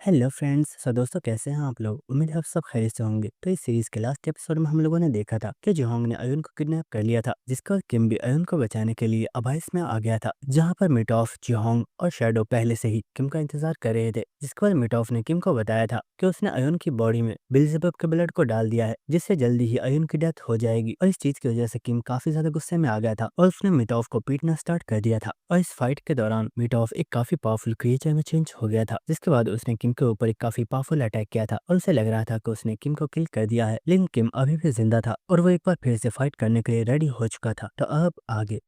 Hello friends. दोस्तों कैसे हैं आप लोग। उम्मीद है आप सब खैरियत से होंगे। तो इस सीरीज के लास्ट एपिसोड में हम लोगों ने देखा था कि जिहोंग ने अयुन को किडनैप कर लिया था, जिसके बाद किम भी अयुन को बचाने के लिए अबाइस में आ गया था, जहां पर मिटॉफ, जिहोंग और शैडो पहले से ही किम का इंतजार कर रहे थे। जिसके बाद मिटॉफ ने किम को बताया था कि उसने अयुन की बॉडी में बिल्जेबब के ब्लड को डाल दिया है, जिससे जल्दी ही अयुन की डेथ हो जाएगी। और इस चीज की वजह से किम काफी ज्यादा गुस्से में आ गया था और उसने मिटॉफ को पीटना स्टार्ट कर दिया था। और इस फाइट के दौरान मिटॉफ एक काफी पावरफुल क्रिएचर में चेंज हो गया था, जिसके बाद उसने किम के ऊपर एक काफी पावरफुल अटैक किया था और उसे लग रहा था कि उसने किम को किल कर दिया है, लेकिन किम अभी भी जिंदा था और वो एक बार फिर से फाइट करने के लिए रेडी हो चुका था। तो अब आगे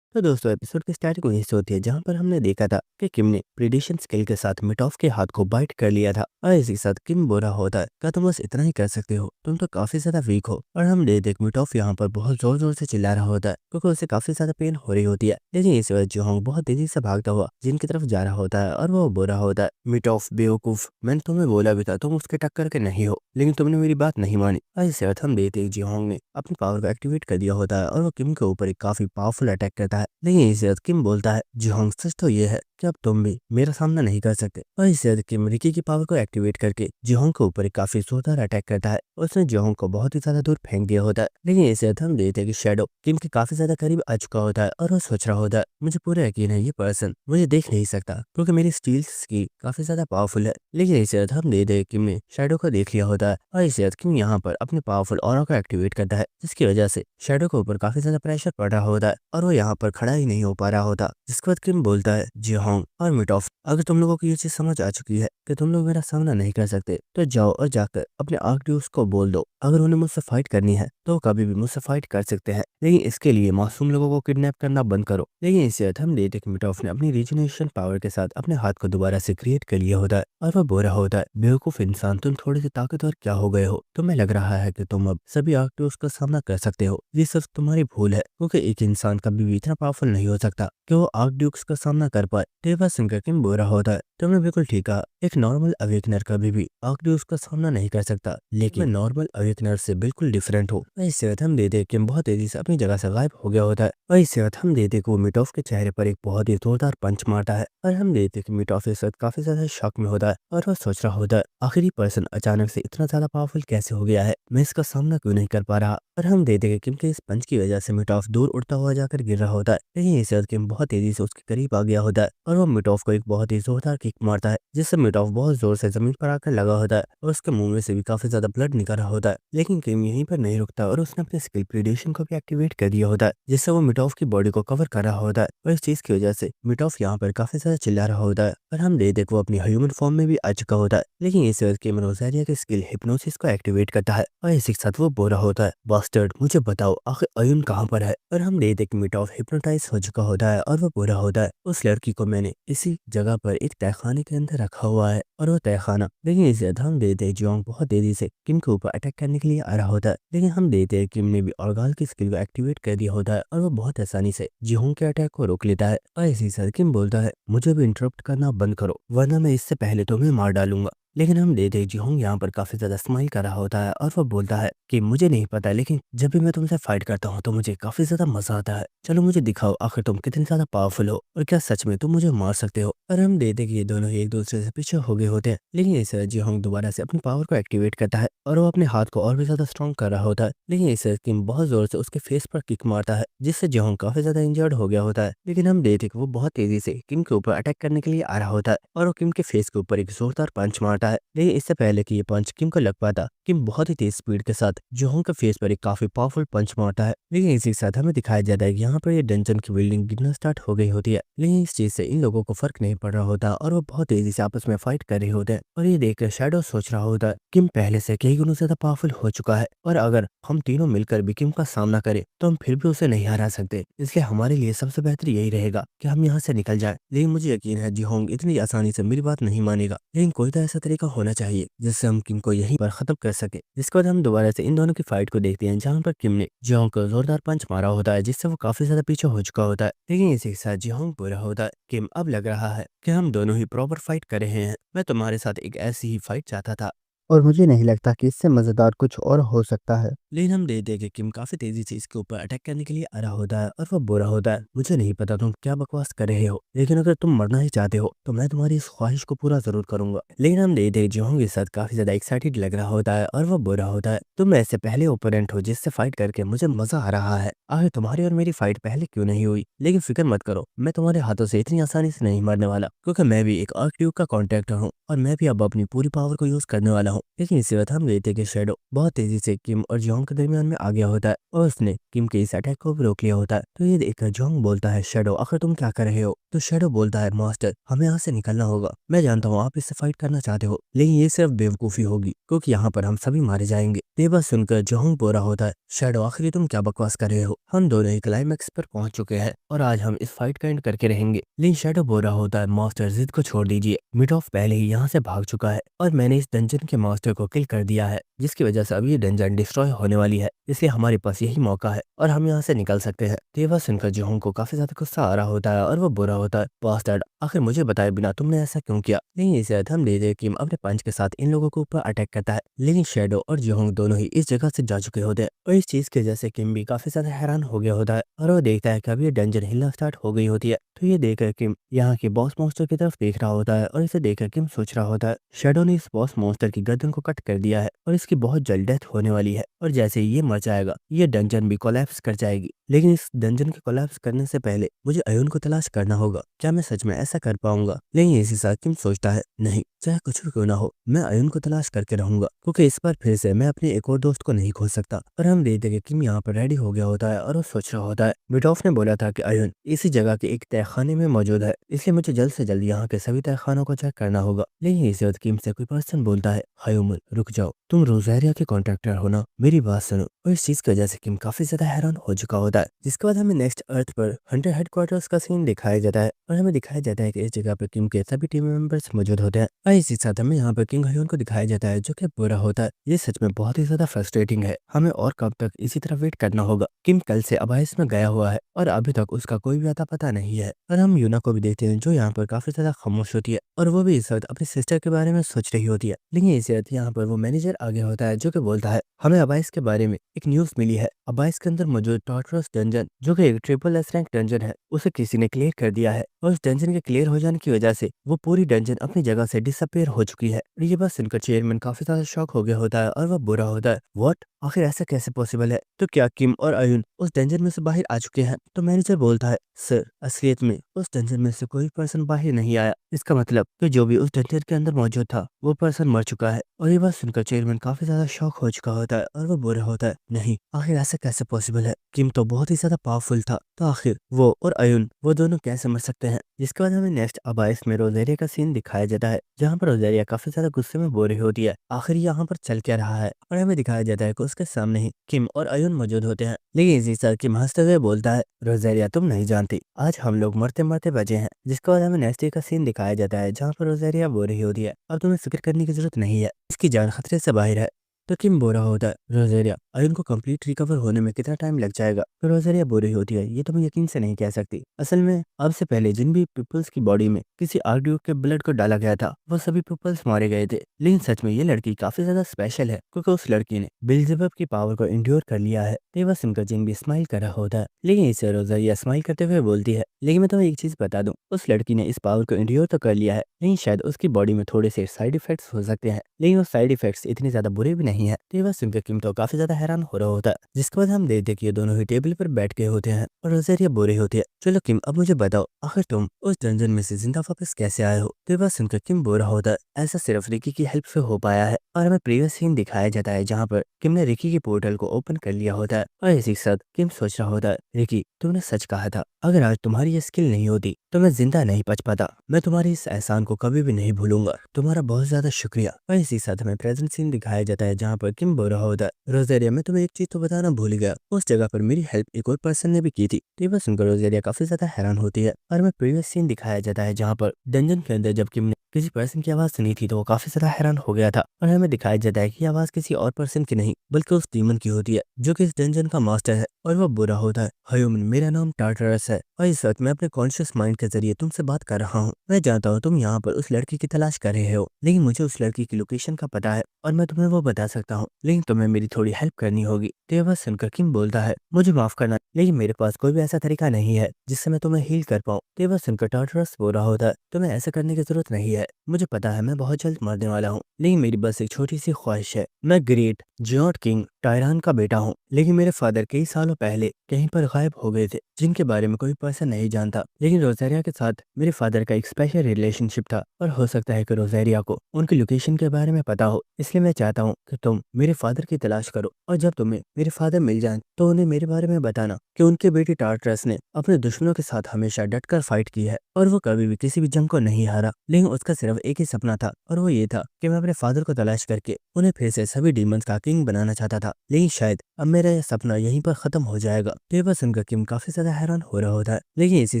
तो दोस्तों एपिसोड की स्टार्टिंग वहीं से होती है, जहां पर हमने देखा था कि किम ने प्रिडिशन स्किल के साथ मिटॉफ के हाथ को बाइट कर लिया था और इसी के साथ किम बोला होता है, क्या तुम बस इतना ही कर सकते हो, तुम तो काफी ज्यादा वीक हो। और हम देख मिटॉफ यहाँ पर बहुत जोर जोर से चिल्ला रहा होता है क्योंकि उसे काफी ज्यादा पेन हो रही होती है। लेकिन इस वजह जोहोंग बहुत तेजी से भागता हुआ जिन की तरफ जा रहा होता है और वो बोल रहा होता है, मिटॉफ बेवकूफ, मैंने तुम्हें बोला भी था तुम उसके टक्कर के नहीं हो, लेकिन तुमने मेरी बात नहीं मानी। और इस वक्त हम जिहोंग ने अपनी पावर को एक्टिवेट कर दिया होता है और वो किम के ऊपर एक काफी पावरफुल अटैक करता है। लेकिन इस वक्त किम बोलता है, जिहोंग सच तो ये है कि अब तुम भी मेरा सामना नहीं कर सकते। और इस वक्त किम रिकी की पावर को एक्टिवेट करके जिहोंग के ऊपर एक काफी जोरदार अटैक करता है। उसने जिहोंग को बहुत ही ज्यादा दूर फेंक दिया होता है। लेकिन इस वक्त हम देखते हैं कि शैडो किम के काफी ज्यादा करीब आ चुका होता है और वो सोच रहा होता है, मुझे पूरा यकीन है ये पर्सन मुझे देख नहीं सकता क्योंकि मेरी स्टील की काफी ज्यादा पावरफुल है। लेकिन इस वक्त हम देखते हैं किम ने शैडो को देख लिया होता है और इस वक्त किम यहाँ पर अपने पावरफुल ऑरा को एक्टिवेट करता है, जिसकी वजह से शैडो के ऊपर काफी ज्यादा प्रेशर पड़ रहा होता है और वो यहाँ पर खड़ा ही नहीं हो पा रहा होता। जिसके बाद किम बोलता है, जिहोंग और मिटॉफ, अगर तुम लोगों को ये चीज समझ आ चुकी है कि तुम लोग मेरा सामना नहीं कर सकते तो जाओ और जाकर अपने आर्कड्यूस को बोल दो, अगर उन्हें मुझसे फाइट करनी है तो कभी भी मुझसे फाइट कर सकते हैं, लेकिन इसके लिए मासूम लोगों को किडनैप करना बंद करो। लेकिन इससे हम देखते कि मिटॉफ ने अपनी रीजनरेशन पावर के साथ अपने हाथ को दोबारा से क्रिएट कर लिया होता है और वह बोल रहा होता है, बेवकूफ इंसान, तुम थोड़े से ताकतवर क्या हो गए हो, तुम्हें लग रहा है कि तुम अब सभी आर्कड्यूस का सामना कर सकते हो, ये सिर्फ तुम्हारी भूल है क्योंकि एक इंसान कभी भी इतना पावरफुल नहीं हो सकता कि वो आर्कड्यूक्स का सामना कर पाए। तेवा सुनकर किम बोल रहा होता है, तुमने बिल्कुल ठीक कहा, एक नॉर्मल अवेकनर कभी भी आर्कड्यूक्स का सामना नहीं कर सकता, लेकिन मैं नॉर्मल अवेकनर से बिल्कुल डिफरेंट हूँ। इससे हम देते किम बहुत तेजी से अपनी जगह से गायब हो गया होता है और इससे हम देते कि वो मिटॉफ के चेहरे पर एक बहुत ही जोरदार पंच मारता है और हम देखते कि मिटॉफ इस वक्त काफी ज्यादा शॉक में होता है और वो सोच रहा होता है, आखिरी पर्सन अचानक से इतना ज्यादा पावरफुल कैसे हो गया है, मैं इसका सामना क्यों नहीं कर पा रहा। और हम देखते कि किम के इस पंच की वजह से मिटॉफ दूर उड़ता हुआ जाकर गिर रहा होता है। लेकिन इस वक्त किम बहुत तेजी से उसके करीब आ गया होता है और वो मिटॉफ को एक बहुत ही जोरदार किक मारता है, जिससे मिटॉफ बहुत जोर से जमीन पर आकर लगा होता है और उसके मुंह में से भी काफी ज्यादा ब्लड निकल रहा होता है। लेकिन किम यहीं पर नहीं रुकता और उसने अपने स्किल प्रीडेशन को भी एक्टिवेट कर दिया होता है, जिससे वो मिटॉफ की बॉडी को कवर कर रहा होता है और इस चीज की वजह से मिटॉफ यहाँ पर काफी ज्यादा चिल्ला रहा होता है और हम देख वो अपनी ह्यूमन फॉर्म में भी आ चुका होता है। लेकिन इस वक्त किम रोज़ारिया की स्किल हिप्नोसिस को एक्टिवेट करता है और इसी के साथ वो बोल रहा होता है, बास्टर्ड, मुझे बताओ आखिर अयुन कहाँ पर है। और हम देख मिटॉफ हिप्नोटाइज हो चुका होता है और वो बोल रहा होता है, उस लड़की को मैंने इसी जगह पर एक तहखाने के अंदर रखा हुआ है और वो तहखाना। लेकिन इसे हम देते जियोंग बहुत तेजी से किम के ऊपर अटैक करने के लिए आ रहा होता है, लेकिन हम देते हैं किम ने भी ऑर्गाल की स्किल को एक्टिवेट कर दिया होता है और वो बहुत आसानी से जियोंग के अटैक को रोक लेता है। और इसी साथ किम बोलता है, मुझे भी इंटरप्ट करना बंद करो वरना मैं इससे पहले तुम्हें मार डालूंगा। लेकिन हम देते जिहोंग यहाँ पर काफी ज्यादा स्माइल कर रहा होता है और वो बोलता है कि मुझे नहीं पता, लेकिन जब भी मैं तुमसे फाइट करता हूँ तो मुझे काफी ज्यादा मजा आता है, चलो मुझे दिखाओ आखिर तुम कितने ज्यादा पावरफुल हो और क्या सच में तुम मुझे मार सकते हो। और हम देते कि ये दोनों ही एक दूसरे से पीछे हो गए होते हैं। लेकिन इस जिहोंग दोबारा से अपनी पावर को एक्टिवेट करता है और वो अपने हाथ को और भी ज्यादा स्ट्रॉन्ग कर रहा होता है। लेकिन इस किम बहुत जोर से उसके फेस पर किक मारता है, जिससे जिहोंग काफी ज्यादा इंजर्ड हो गया होता है। लेकिन हम देते कि वो बहुत तेजी से किम के ऊपर अटैक करने के लिए आ रहा होता है और वो किम के फेस के ऊपर एक जोरदार पंच मारता है। लेकिन इससे पहले कि ये पंच किम को लग पाता, किम बहुत ही तेज स्पीड के साथ जिहोंग के फेस पर एक काफी पावरफुल पंच मारता है। लेकिन इसी के साथ हमें दिखाया जाता है कि यहाँ पर ये डंजन की बिल्डिंग गिरना स्टार्ट हो गई होती है। लेकिन इस चीज से इन लोगों को फर्क नहीं पड़ रहा होता और वो बहुत तेजी से आपस में फाइट कर रहे होते हैं। और ये देखकर शैडो सोच रहा होता है, किम पहले से कई गुना ज्यादा पावरफुल हो चुका है और अगर हम तीनों मिलकर भी किम का सामना करें तो हम फिर भी उसे नहीं हरा सकते, इसलिए हमारे लिए सबसे बेहतर यही रहेगा कि हम यहाँ से निकल जाएं। लेकिन मुझे यकीन है जिहोंग इतनी आसानी से मेरी बात नहीं मानेगा, लेकिन कोई तो ऐसा तरीका होना चाहिए जिससे हम किम को यहीं पर खत्म कर सके। जिसके बाद हम दोबारा से इन दोनों की फाइट को देखते हैं, जहाँ पर किम ने जिहोंग को जोरदार पंच मारा होता है, जिससे वो काफी ज्यादा पीछे हो चुका होता है। लेकिन इसी के साथ जिहोंग बोल रहा होता है, किम अब लग रहा है कि हम दोनों ही प्रॉपर फाइट कर रहे हैं, मैं तुम्हारे साथ एक ऐसी ही फाइट चाहता था और मुझे नहीं लगता कि इससे मजेदार कुछ और हो सकता है। लेकिन हम देखते हैं कि किम काफी तेजी से इसके ऊपर अटैक करने के लिए आ रहा होता है और वो बोल रहा होता है, मुझे नहीं पता तुम क्या बकवास कर रहे हो, लेकिन अगर तुम मरना ही चाहते हो तो मैं तुम्हारी इस ख्वाहिश को पूरा जरूर करूंगा। लेकिन हम देखते हैं जोहोंग के साथ काफी ज्यादा एक्साइटेड लग रहा होता है और वो बोल रहा होता है, तुम ऐसे पहले ओपोनेंट हो जिससे फाइट करके मुझे मजा आ रहा है। आखिर तुम्हारी और मेरी फाइट पहले क्यों नहीं हुई? लेकिन फिक्र मत करो, मैं तुम्हारे हाथों से इतनी आसानी से नहीं मरने वाला, क्योंकि मैं भी एक आर्क ड्यूक का कॉन्ट्रैक्टर हूँ और मैं भी अब अपनी पूरी पावर को यूज करने वाला हूँ। लेकिन इसी वक्त हम देखते हैं कि शैडो बहुत तेजी से किम और जोंग के दरमियान में आ गया होता है और उसने किम के इस अटैक को भी रोक लिया होता है। तो ये देखकर जोंग बोलता है, शैडो आखिर तुम क्या कर रहे हो? तो शैडो बोलता है, मास्टर हमें यहाँ से निकलना होगा। मैं जानता हूँ आप इससे फाइट करना चाहते हो, लेकिन ये सिर्फ बेवकूफी होगी क्योंकि यहाँ पर हम सभी मारे जाएंगे। ये बात सुनकर जोंग बोल रहा होता है, शैडो आखिर तुम क्या बकवास कर रहे हो? हम दोनों ही क्लाइमैक्स पर पहुंच चुके हैं और आज हम इस फाइट का एंड करके रहेंगे। लेकिन शैडो बोल रहा होता है, मास्टर जिद को छोड़ दीजिए, मिड ऑफ पहले ही यहाँ से भाग चुका है और मैंने इस डंजन के मास्टर को किल कर दिया है, जिसकी वजह से अभी ये डंजन डिस्ट्रॉय होने वाली है, इसलिए हमारे पास यही मौका है और हम यहाँ से निकल सकते हैं। तो ये बात सुनकर जोहोंग को काफी ज्यादा गुस्सा आ रहा होता है और वो बुरा होता है, बास्टर्ड आखिर मुझे बताए बिना तुमने ऐसा क्यों किया? लेकिन इसे हम ले दे किम अपने पंच के साथ इन लोगों के ऊपर अटैक करता है, लेकिन शैडो और जोहोंग दोनों ही इस जगह से जा चुके होते हैं और इस चीज की वजह से किम भी काफी ज्यादा हैरान हो गया होता है और वो देखता है कि अभी ये डंजन हिलना स्टार्ट हो गई होती है। तो ये देखकर किम यहाँ के बॉस मॉन्स्टर की तरफ देख रहा होता है और इसे देखकर किम सोच रहा होता है, शैडो ने इस बॉस मॉन्स्टर की गर्दन को कट कर दिया है और इसकी बहुत जल्द डेथ होने वाली है और जैसे ही ये मर जाएगा ये डंजन भी कोलैप्स कर जाएगी। लेकिन इस डंजन के कोलैप्स करने से पहले मुझे अयुन को तलाश करना होगा, क्या मैं सच में ऐसा कर पाऊंगा? लेकिन इसी साथ किम सोचता है, नहीं चाहे कुछ भी क्यों ना हो मैं अयुन को तलाश करके रहूंगा, क्योंकि इस बार फिर से मैं अपने एक और दोस्त को नहीं खो सकता। और हम देखते कि किम यहाँ पर रेडी हो गया होता है और वो सोच रहा होता है, मिडॉफ ने बोला था कि अयुन इसी जगह के एक तहखाने में मौजूद है, इसलिए मुझे जल्द से जल्द यहाँ के सभी तहखानों को चेक करना होगा। लेकिन इसी वक्त किम से कोई पर्सन बोलता है, हयुमुल रुक जाओ, तुम रोजेरिया के कॉन्ट्रैक्टर हो ना, मेरी बात सुनो। और इस चीज की वजह से किम काफी ज्यादा हैरान हो चुका होता है। जिसके बाद हमें नेक्स्ट अर्थ पर हंटर हेडक्वार्टर्स का सीन दिखाया जाता है और हमें दिखाया जाता है कि इस जगह पर किम के सभी टीम मेंबर्स मौजूद होते हैं और इसी साथ हमें यहाँ पर किंग हयुन को दिखाया जाता है जो कि बुरा होता है। ये सच में बहुत ही ज्यादा फ्रस्ट्रेटिंग है, हमें और कब तक इसी तरह वेट करना होगा? किम कल से अबाइस में गया हुआ है और अभी तक उसका कोई भी अता पता नहीं है। और हम यूना को भी देखते हैं जो यहाँ पर काफी ज्यादा खामोश होती है और वो भी इस वक्त अपनी सिस्टर के बारे में सोच रही होती है। लेकिन इसी वक्त यहाँ पर वो मैनेजर आगे होता है जो कि बोलता है, हमें अबाइस के बारे में एक न्यूज मिली है, अबाइस के अंदर मौजूद टॉर्टरस डंजन जो कि एक ट्रिपल एस रैंक डंजन है उसे किसी ने क्लियर कर दिया है और उस डंजन के क्लियर हो जाने की वजह से वो पूरी डंजन अपनी जगह से डिसअपेयर हो चुकी है। और ये बात सुनकर चेयरमैन काफी ज्यादा शॉक हो गया होता है और वह बुरा होता है, व्हाट, आखिर ऐसा कैसे पॉसिबल है? तो क्या किम और अयुन उस डंजन में से बाहर आ चुके हैं? तो मैनेजर बोलता है, सर असलियत में उस डंजन में से कोई पर्सन बाहर नहीं आया, इसका मतलब कि जो भी उस डंजन के अंदर मौजूद था वो पर्सन मर चुका है। और ये बात सुनकर चेयरमैन काफी ज्यादा शॉक हो चुका होता है और वो बुरा होता है, नहीं आखिर ऐसा कैसे पॉसिबल है? किम तो बहुत ही ज्यादा पावरफुल था, तो आखिर वो और अयुन वो दोनों कैसे मर सकते हैं? जिसके बाद हमें नेक्स्ट अबाइस में रोजेरिया का सीन दिखाया जाता है जहाँ पर रोजेरिया काफी ज्यादा गुस्से में बोल रही होती है, आखिर यहाँ पर चल क्या रहा है? और हमें दिखाया जाता है कि उसके सामने ही किम और अयुन मौजूद होते हैं। लेकिन इसी सर किम हंसते हुए बोलता है, रोजेरिया तुम नहीं जानती आज हम लोग मरते मरते बचे हैं। जिसके बाद हमें नेक्स्ट डे का सीन दिखाया जाता है जहाँ पर रोजेरिया बोल रही होती है, अब तुम्हें फिक्र करने की जरूरत नहीं है, इसकी जान खतरे से बाहर है। तो किम बोल रहा होता है, रोजेरिया अयुन को कंप्लीट रिकवर होने में कितना टाइम लग जाएगा? तो रोजेरिया बोल रही होती है, ये तो मैं यकीन से नहीं कह सकती, असल में अब से पहले जिन भी पीपल्स की बॉडी में किसी आर्कड्यूक के ब्लड को डाला गया था वो सभी पीपल्स मारे गए थे। लेकिन सच में ये लड़की काफी ज्यादा स्पेशल है क्योंकि उस लड़की ने बेल्जेबब की पावर को इंड्योर कर लिया है। तो वह सुनकर जिन भी स्माइल कर रहा होता है, लेकिन इसे रोजेरिया स्माइल करते हुए बोलती है, लेकिन मैं तुम्हें एक चीज बता दूं, उस लड़की ने इस पावर को इंड्योर तो कर लिया है, लेकिन शायद उसकी बॉडी में थोड़े से साइड इफेक्ट्स हो सकते हैं, लेकिन वो साइड इफेक्ट्स इतने ज्यादा बुरे भी नहीं है। तो ये बात सुनकर किम तो काफी ज्यादा हैरान हो रहा होता है। जिसके बाद हम देखते कि ये दोनों ही टेबल पर बैठ गए होते हैं और रोजेरिया बोल रही होती है, चलो किम अब मुझे बताओ आखिर तुम उस डंजन में से जिंदा वापस कैसे आए हो? तो ये बात सुनकर किम बोल रहा होता है, ऐसा सिर्फ रिकी की हेल्प से हो पाया है। और हमें प्रीवियस सीन दिखाया जाता है जहाँ पर किम ने रिकी के पोर्टल को ओपन कर लिया होता है और इसी के साथ किम सोच रहा होता है, रिकी तुमने सच कहा था, अगर आज तुम्हारी ये स्किल नहीं होती तो मैं जिंदा नहीं बच पाता, मैं तुम्हारी इस एहसान को कभी भी नहीं भूलूंगा, तुम्हारा बहुत ज्यादा शुक्रिया। और इसी साथ हमें प्रेजेंट सीन दिखाया जाता है जहाँ पर किम बोल रहा होता है, रोजेरिया मैं तुम्हें एक चीज तो बताना भूल गया, उस जगह पर मेरी हेल्प एक और पर्सन ने भी की थी। तो ये बात सुनकर रोजेरिया काफी ज्यादा हैरान होती है और हमें प्रीवियस सीन दिखाया जाता है जहाँ पर डंजन के अंदर जब किम ने किसी पर्सन की आवाज सुनी थी तो वो काफी ज्यादा हैरान हो गया था और हमें दिखाया जाता है कि आवाज किसी और पर्सन की नहीं बल्कि उस डीमन की होती है जो कि इस डंजन का मास्टर है। और वो बुरा होता है। ह्यूमन, मेरा नाम टार्टरस है और इस वक्त मैं अपने कॉन्शियस माइंड के जरिए तुमसे बात कर रहा हूँ। मैं जानता हूँ तुम यहाँ पर उस लड़की की तलाश कर रहे हो, लेकिन मुझे उस लड़की की लोकेशन का पता है और मैं तुम्हें वो बता सकता हूँ, लेकिन तुम्हें मेरी थोड़ी हेल्प करनी होगी। तो ये बात सुनकर किम बोलता है, मुझे माफ करना, लेकिन मेरे पास कोई भी ऐसा तरीका नहीं है जिससे मैं तुम्हें हील कर पाऊँ। तो ये बात सुनकर टार्टरस बोल रहा होता है, तुम्हें ऐसा करने की जरूरत नहीं है। मुझे पता है मैं बहुत जल्द मरने वाला हूँ, लेकिन मेरी बस एक छोटी सी ख्वाहिश है। मैं ग्रेट जियोट किंग टायरान का बेटा हूँ, लेकिन मेरे फादर कई सालों पहले कहीं पर गायब हो गए थे, जिनके बारे में कोई पर्सन नहीं जानता। लेकिन रोजेरिया के साथ मेरे फादर का एक स्पेशल रिलेशनशिप था और हो सकता है कि रोजेरिया को उनकी लोकेशन के बारे में पता हो। इसलिए मैं चाहता हूँ कि तुम मेरे फादर की तलाश करो और जब तुम्हें मेरे फादर मिल जाएं तो उन्हें मेरे बारे में बताना कि उनके बेटे टार्टरस ने अपने दुश्मनों के साथ हमेशा डटकर फाइट की है और वो कभी भी किसी भी जंग को नहीं हारा, लेकिन उसका सिर्फ एक ही सपना था और वो ये था कि मैं अपने फादर को तलाश करके उन्हें फिर से सभी डीमंस का किंग बनाना चाहता था। लेकिन शायद अब मेरा यह सपना यहीं पर खत्म हो जाएगा। तो ये बात सुनकर किम काफी ज्यादा हैरान हो रहा होता है, लेकिन इसी